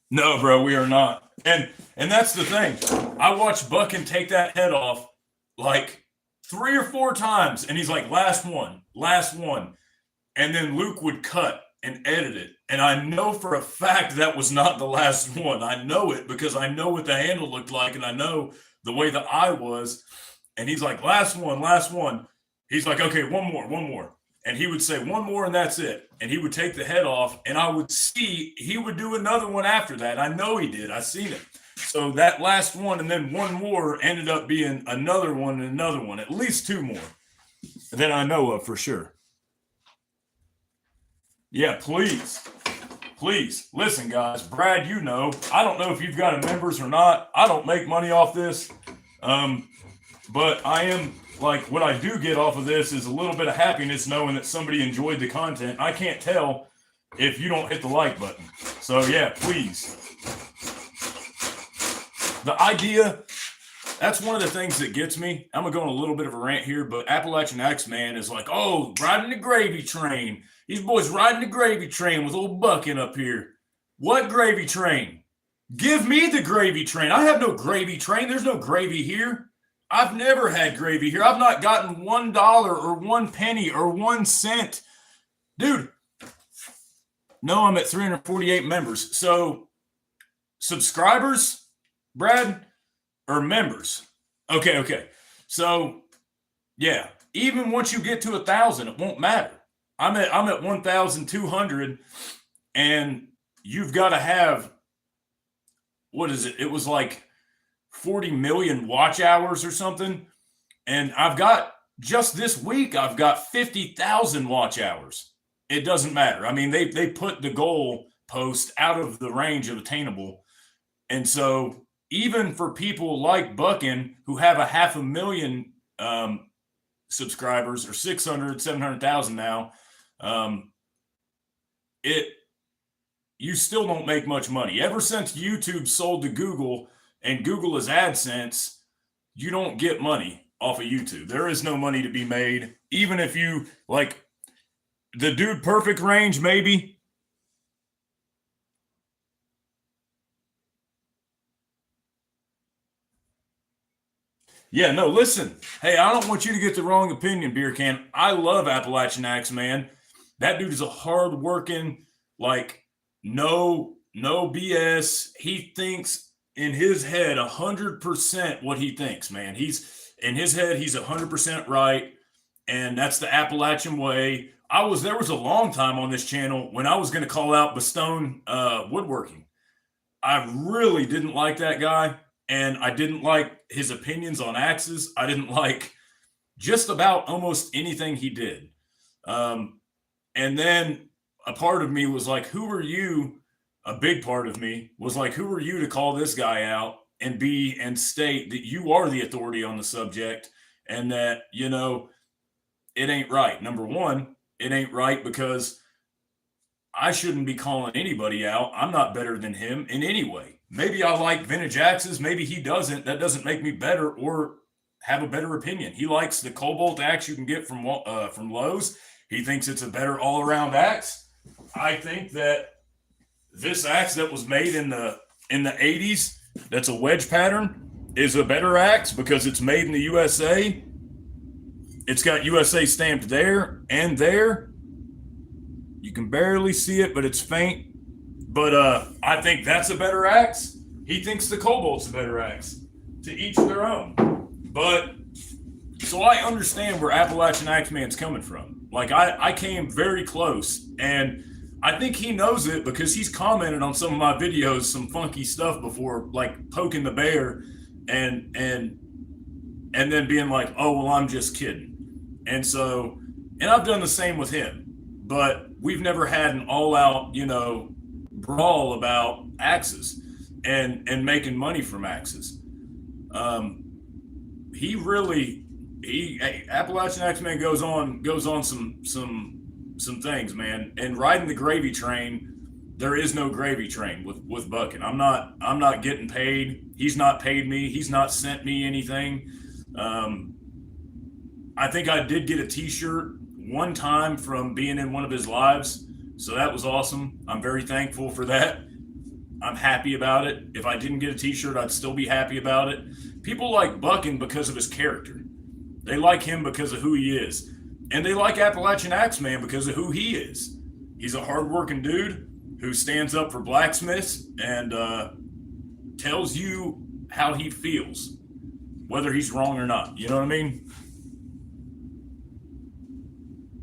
No, bro, we are not. And that's the thing. I watched Buckin take that head off like 3 or 4 times, and he's like, last one. And then Luke would cut and edit it. And I know for a fact that was not the last one. I know it because I know what the handle looked like, and I know the way the eye was. And he's like, last one. He's like, okay, one more. And he would say one more and that's it. And he would take the head off, and I would see he would do another one after that. I know he did. I seen it. So that last one and then one more ended up being another one and another one, at least 2 more that I know of for sure. Yeah, please. Listen, guys, Brad, I don't know if you've got a members or not. I don't make money off this. But I am, like, what I do get off of this is a little bit of happiness knowing that somebody enjoyed the content. I can't tell if you don't hit the like button. So, yeah, please. The idea, that's one of the things that gets me. I'm going to go on a little bit of a rant here, but Appalachian Axe Man is like, oh, riding the gravy train. These boys riding the gravy train with old Buckin up here. What gravy train? Give me the gravy train. I have no gravy train. There's no gravy here. I've never had gravy here. I've not gotten $1 or 1 penny or 1 cent. Dude, no, I'm at 348 members. So subscribers, Brad, or members? Okay. So yeah, even once you get to 1,000, it won't matter. I'm at 1,200, and you've got to have, what is it? It was like 40 million watch hours or something. And I've got, just this week, I've got 50,000 watch hours. It doesn't matter. I mean, they put the goal post out of the range of attainable. And so even for people like Buckin, who have 500,000 subscribers, or 600, 700,000 now, you still don't make much money. Ever since YouTube sold to Google and Google is AdSense, you don't get money off of YouTube. There is no money to be made. Even if you, like, the Dude Perfect range, maybe. Yeah, no, listen. Hey, I don't want you to get the wrong opinion, Beer Can. I love Appalachian Axe, man. That dude is a hard-working, like, no BS. He thinks in his head 100% what he thinks, man. He's in his head, he's 100% right, and that's the Appalachian way. There was a long time on this channel when I was going to call out Bastone Woodworking. I really didn't like that guy, and I didn't like his opinions on axes. I didn't like just about almost anything he did. And then a part of me was like, who are you? A big part of me was like, who are you to call this guy out and state that you are the authority on the subject, and that, it ain't right. Number one, it ain't right because I shouldn't be calling anybody out. I'm not better than him in any way. Maybe I like vintage axes. Maybe he doesn't. That doesn't make me better or have a better opinion. He likes the Cobalt axe you can get from Lowe's. He thinks it's a better all-around axe. I think that this axe that was made in the 80s, that's a wedge pattern, is a better axe because it's made in the USA. It's got USA stamped there and there. You can barely see it, but it's faint. But I think that's a better axe. He thinks the Cobalt's a better axe. To each their own. But, so I understand where Appalachian Axeman's coming from. Like, I came very close, and I think he knows it because he's commented on some of my videos, some funky stuff before, like poking the bear and then being like, oh, well, I'm just kidding. And so, and I've done the same with him, but we've never had an all-out, brawl about axes and making money from axes. Appalachian Axeman goes on some things, man. And riding the gravy train, there is no gravy train with Buckin. I'm not getting paid. He's not paid me. He's not sent me anything. I think I did get a t-shirt one time from being in one of his lives. So that was awesome. I'm very thankful for that. I'm happy about it. If I didn't get a t-shirt, I'd still be happy about it. People like Buckin because of his character. They like him because of who he is. And they like Appalachian Axeman because of who he is. He's a hardworking dude who stands up for blacksmiths and tells you how he feels, whether he's wrong or not. You know what I mean?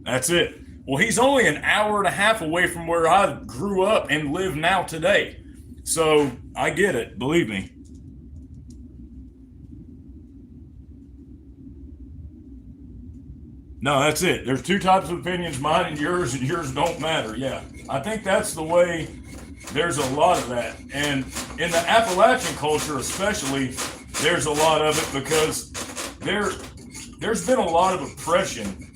That's it. Well, he's only an hour and a half away from where I grew up and live now today. So I get it, believe me. No, that's it. There's two types of opinions, mine and yours don't matter. Yeah, I think that's the way. There's a lot of that. And in the Appalachian culture especially, there's a lot of it because there's been a lot of oppression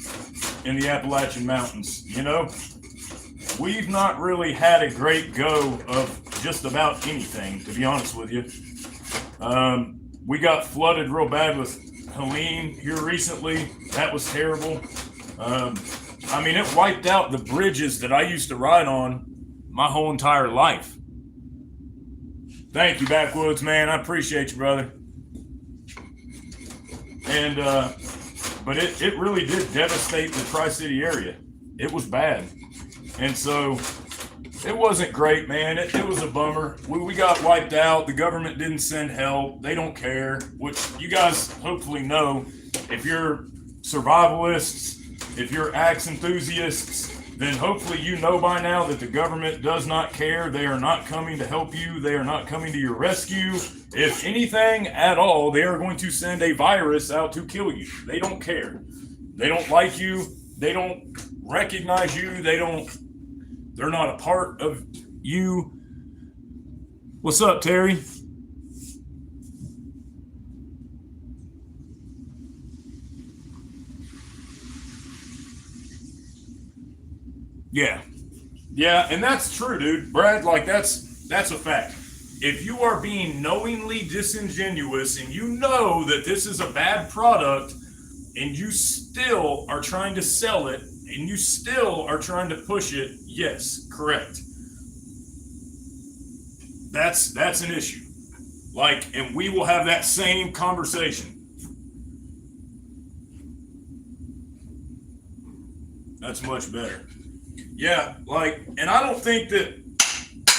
in the Appalachian Mountains, We've not really had a great go of just about anything, to be honest with you. We got flooded real bad with Helene here recently. That was terrible. It wiped out the bridges that I used to ride on my whole entire life. Thank you, Backwoods, man. I appreciate you, brother. And but it really did devastate the Tri-City area. It was bad. And so it wasn't great, man. It was a bummer. We got wiped out. The government didn't send help. They don't care, which you guys hopefully know. If you're survivalists, if you're axe enthusiasts, then hopefully you know by now that the government does not care. They are not coming to help you. They are not coming to your rescue. If anything at all, they are going to send a virus out to kill you. They don't care. They don't like you. They don't recognize you. They're not a part of you. What's up, Terry? Yeah, and that's true, dude. Brad, like that's a fact. If you are being knowingly disingenuous and you know that this is a bad product and you still are trying to sell it and you still are trying to push it, yes, correct. That's an issue. Like, and we will have that same conversation. That's much better. Yeah, like, and I don't think that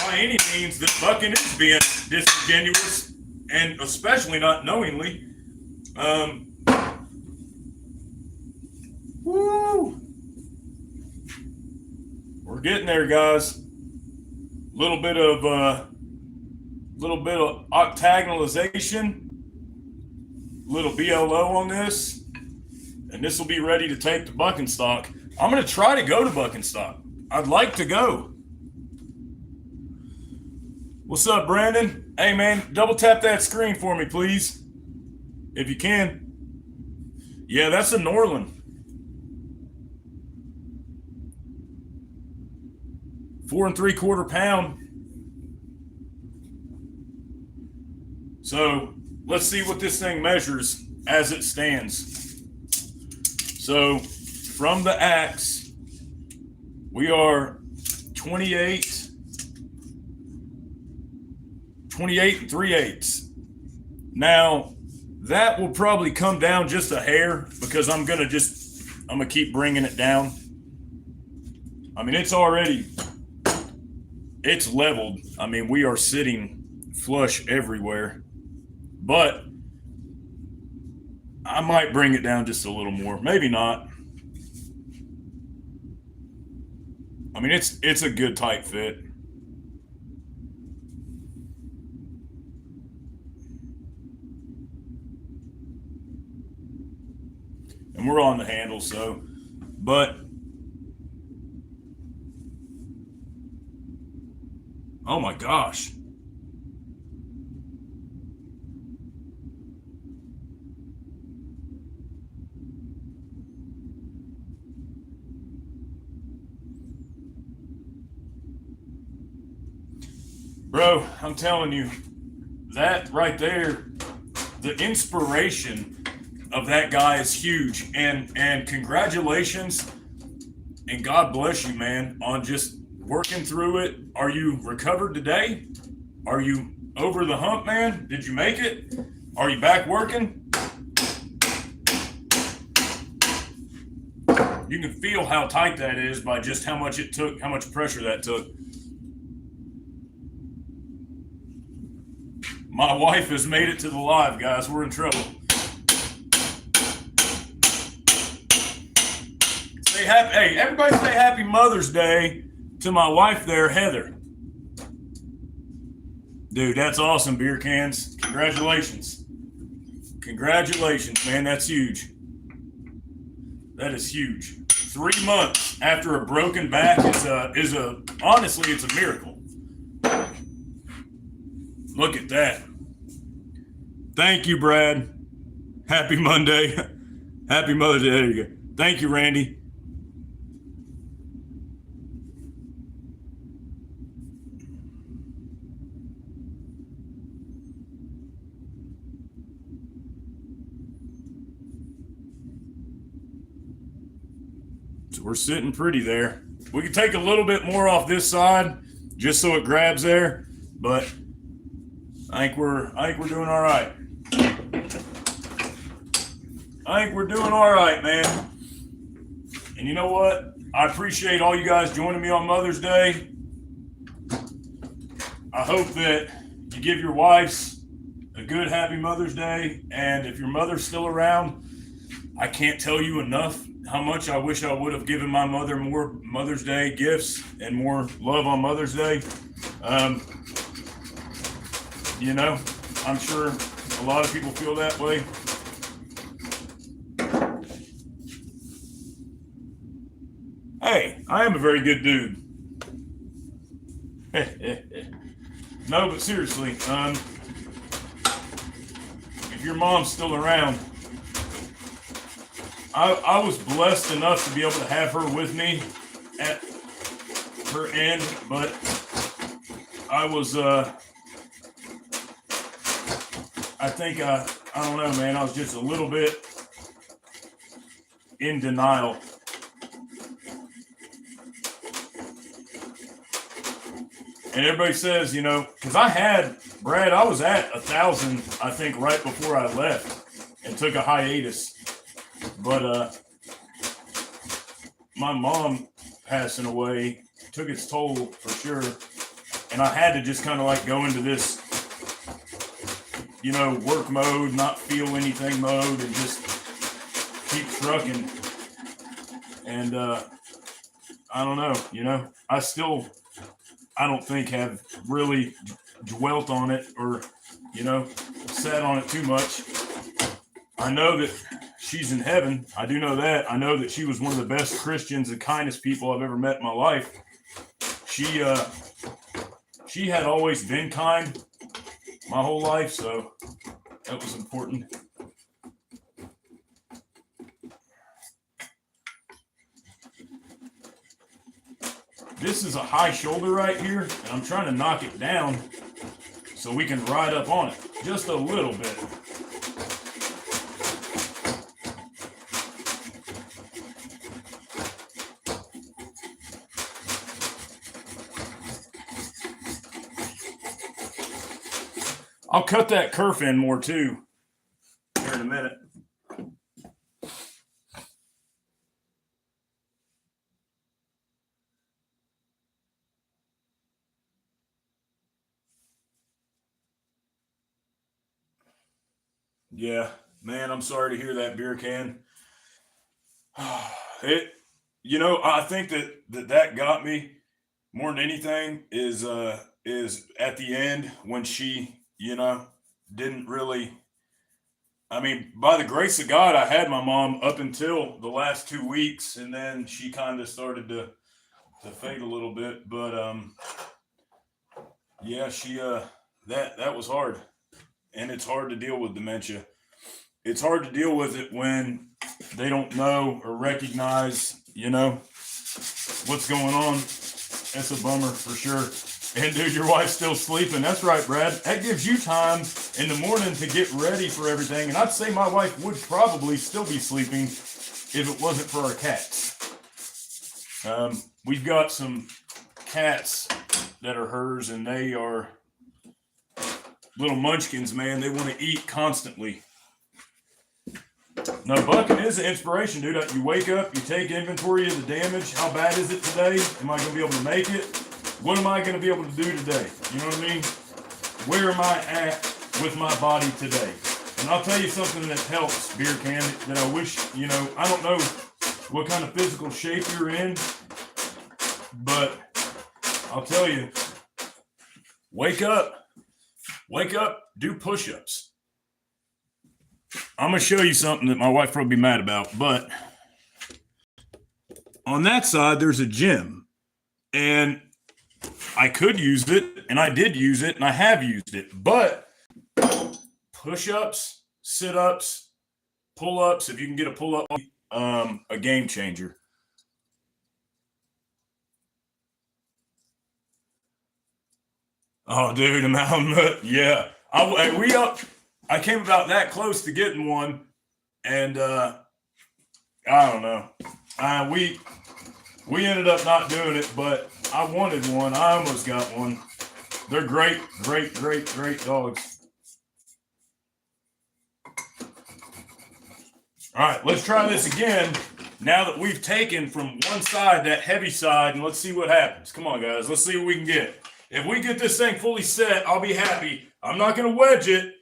by any means that Bucking is being disingenuous, and especially not knowingly. Woo! We're getting there, guys. Little bit of octagonalization, little BLO on this, and this will be ready to take to Bucking Stock. I'm going to try to go to Bucking Stock. I'd like to go. What's up, Brandon? Hey, man, double tap that screen for me, please. If you can. Yeah, that's a Norland. 4 3/4 pound. So let's see what this thing measures as it stands. So from the axe, we are 28 3/8. Now that will probably come down just a hair because I'm gonna keep bringing it down. I mean, it's leveled. I mean, we are sitting flush everywhere, but I might bring it down just a little more. Maybe not. I mean, it's a good tight fit. And we're on the handle, so, but oh my gosh. Bro, I'm telling you, that right there, the inspiration of that guy is huge. And congratulations and God bless you, man, on just working through it. Are you recovered today? Are you over the hump, man? Did you make it? Are you back working? You can feel how tight that is by just how much it took, how much pressure that took. My wife has made it to the live, guys. We're in trouble. Hey, everybody say happy Mother's Day to my wife there, Heather. Dude, that's awesome, beer cans. Congratulations. Congratulations, man. That's huge. That is huge. 3 months after a broken back honestly, it's a miracle. Look at that. Thank you, Brad. Happy Monday. Happy Mother's Day. There you go. Thank you, Randy. So we're sitting pretty there. We can take a little bit more off this side just so it grabs there, but I think we're doing all right. I think we're doing all right, man. And you know what? I appreciate all you guys joining me on Mother's Day. I hope that you give your wives a good, happy Mother's Day. And if your mother's still around, I can't tell you enough how much I wish I would have given my mother more Mother's Day gifts and more love on Mother's Day. You know, I'm sure a lot of people feel that way. Hey, I am a very good dude. No, but seriously, if your mom's still around, I was blessed enough to be able to have her with me at her end, but I was, I think, I don't know, man, I was just a little bit in denial. And everybody says, you know, because Brad, I was at 1,000, I think, right before I left and took a hiatus. But my mom passing away took its toll for sure. And I had to just kind of like go into this, you know, work mode, not feel anything mode, and just keep trucking. And I don't know, you know, I don't think have really dwelt on it or, you know, sat on it too much. I know that she's in heaven. I do know that. I know that she was one of the best Christians and kindest people I've ever met in my life. She had always been kind my whole life, so that was important. This is a high shoulder right here, and I'm trying to knock it down so we can ride up on it just a little bit. I'll cut that kerf in more too here in a minute. Yeah, man, I'm sorry to hear that, beer can. You know, I think that got me more than anything is at the end when she, you know, didn't really. I mean, by the grace of God, I had my mom up until the last 2 weeks, and then she kind of started to fade a little bit. But yeah, she that was hard, and it's hard to deal with dementia. It's hard to deal with it when they don't know or recognize, you know, what's going on. That's a bummer for sure. And dude, your wife's still sleeping. That's right, Brad. That gives you time in the morning to get ready for everything. And I'd say my wife would probably still be sleeping if it wasn't for our cats. We've got some cats that are hers, and they are little munchkins, man. They want to eat constantly. No, bucking is an inspiration, dude. You wake up, you take inventory of the damage. How bad is it today? Am I going to be able to make it? What am I going to be able to do today? You know what I mean? Where am I at with my body today? And I'll tell you something that helps, beer can, that I wish, you know, I don't know what kind of physical shape you're in, but I'll tell you, wake up, do push-ups. I'm going to show you something that my wife probably be mad about, but on that side, there's a gym, and I could use it, and I did use it, and I have used it, but push-ups, sit-ups, pull-ups, if you can get a pull-up, a game changer. Oh, dude, a mountain nut, yeah. I came about that close to getting one, and I don't know. We ended up not doing it, but I wanted one. I almost got one. They're great dogs. All right, let's try this again. Now that we've taken from one side, that heavy side, and let's see what happens. Come on, guys. Let's see what we can get. If we get this thing fully set, I'll be happy. I'm not going to wedge it.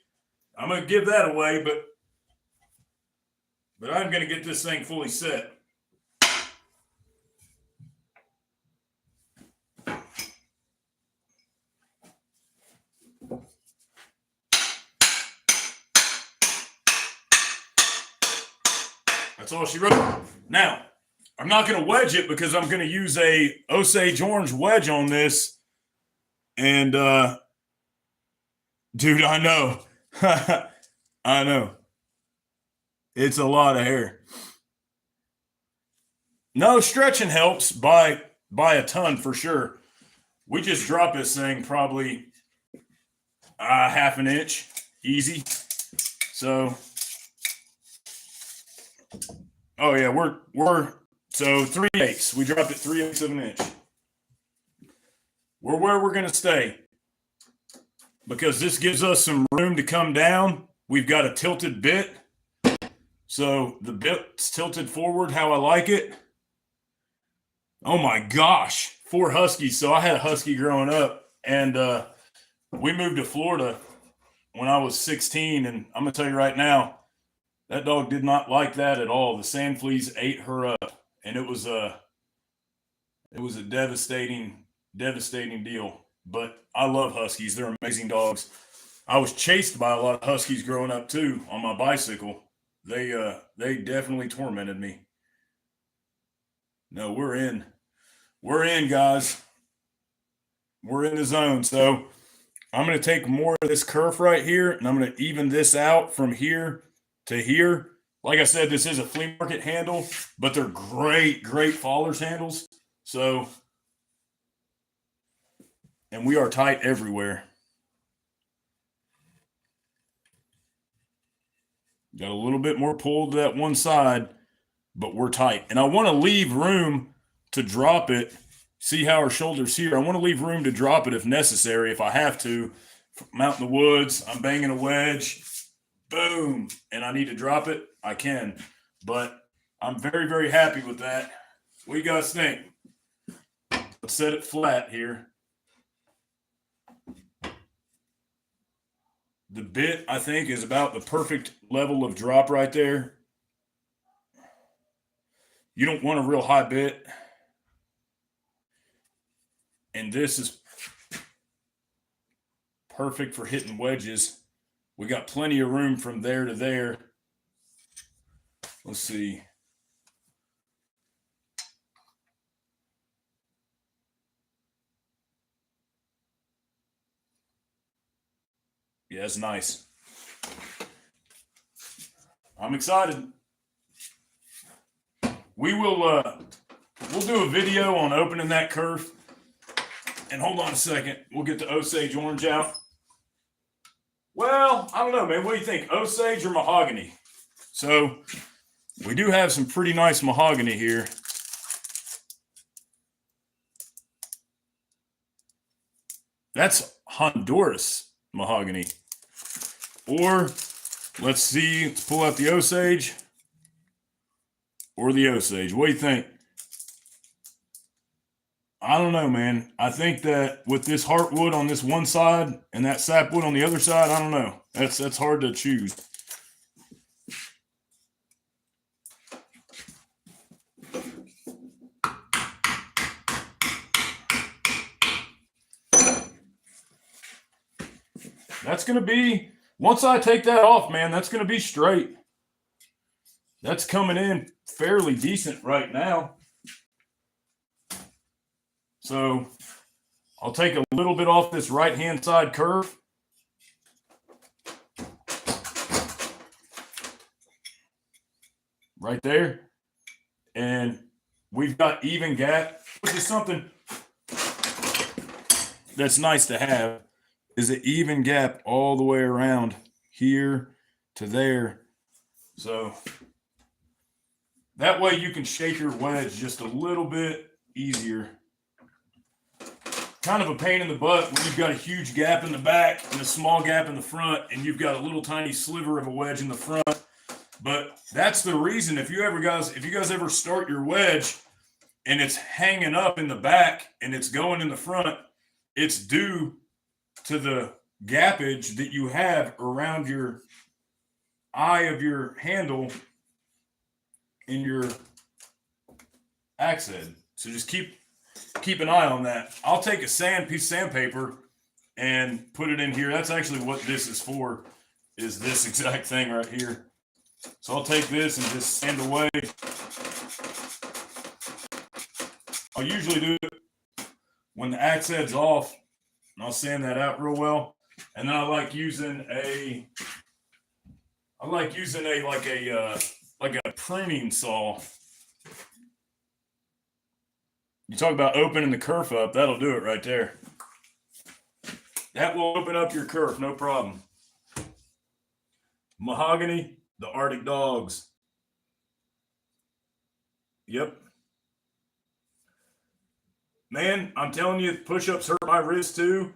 I'm going to give that away, but I'm going to get this thing fully set. That's all she wrote. Now, I'm not going to wedge it because I'm going to use a Osage Orange wedge on this. And, dude, I know. I know. It's a lot of hair. No, stretching helps by a ton for sure. We just dropped this thing probably half an inch. Easy. So... oh yeah, we're so 3/8. We dropped it 3/8 of an inch. We're where we're gonna stay because this gives us some room to come down. We've got a tilted bit, so the bit's tilted forward how I like it. Oh my gosh, 4 huskies. So I had a husky growing up, and we moved to Florida when I was 16, and I'm gonna tell you right now. That dog did not like that at all. The sand fleas ate her up, and it was a devastating deal. But I love huskies; they're amazing dogs. I was chased by a lot of huskies growing up too on my bicycle. They definitely tormented me. No, we're in, guys. We're in the zone. So I'm going to take more of this kerf right here, and I'm going to even this out from here to here. Like I said, this is a flea market handle, but they're great faller's handles. So, and we are tight everywhere. Got a little bit more pull to that one side, but we're tight. And I want to leave room to drop it. See how our shoulder's here. I want to leave room to drop it if necessary, if I have to. I'm out in the woods, I'm banging a wedge. Boom, and I need to drop it, I can. But I'm very, very happy with that. What do you guys think? Let's set it flat here. The bit, I think, is about the perfect level of drop right there. You don't want a real high bit. And this is perfect for hitting wedges. We got plenty of room from there to there. Let's see. Yeah, it's nice. I'm excited. We'll do a video on opening that kerf. And hold on a second. We'll get the Osage Orange out. Well, I don't know, man. What do you think? Osage or mahogany? So we do have some pretty nice mahogany here. That's Honduras mahogany. Or let's see, let's pull out the Osage or the Osage. What do you think? I don't know, man. I think that with this heartwood on this one side and that sapwood on the other side, I don't know. That's hard to choose. That's going to be, once I take that off, man, that's going to be straight. That's coming in fairly decent right now. So I'll take a little bit off this right-hand side curve. Right there. And we've got even gap, which is something that's nice to have, is an even gap all the way around here to there. So that way you can shake your wedge just a little bit easier. Kind of a pain in the butt when you've got a huge gap in the back and a small gap in the front, and you've got a little tiny sliver of a wedge in the front. But that's the reason if you guys ever start your wedge and it's hanging up in the back and it's going in the front, it's due to the gappage that you have around your eye of your handle in your axe head. So just keep an eye on that. I'll take a piece of sandpaper and put it in here. That's actually what this is for, is this exact thing right here. So I'll take this and just sand away. I'll usually do it when the axe head's off, and I'll sand that out real well. And then I like using a pruning saw. You talk about opening the kerf up, that'll do it right there. That will open up your kerf, no problem. Mahogany, the Arctic Dogs. Yep. Man, I'm telling you, push-ups hurt my wrist too.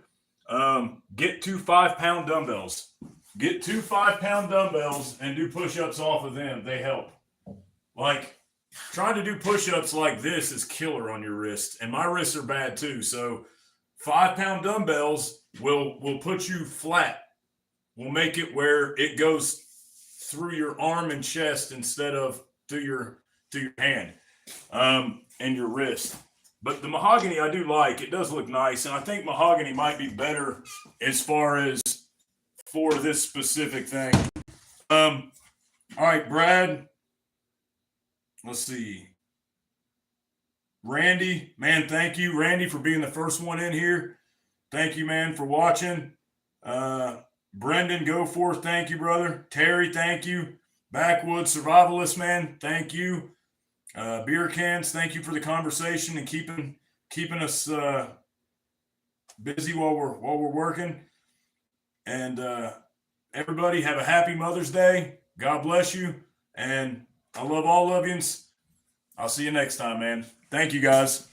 Get 2 5-pound dumbbells. Get 2 5-pound dumbbells and do push-ups off of them. They help. Like, trying to do push-ups like this is killer on your wrist, and my wrists are bad too. So 5-pound dumbbells will put you flat. Will make it where it goes through your arm and chest instead of through your hand and your wrist. But the mahogany I do like. It does look nice, and I think mahogany might be better as far as for this specific thing. All right, Brad. Let's see. Randy, man, thank you, Randy, for being the first one in here. Thank you, man, for watching. Brendan Goforth, thank you, brother. Terry, thank you. Backwoods Survivalist, man, thank you. Beer Cans, thank you for the conversation and keeping us busy while we're working. And everybody, have a happy Mother's Day. God bless you. And I love all of yous. I'll see you next time, man. Thank you, guys.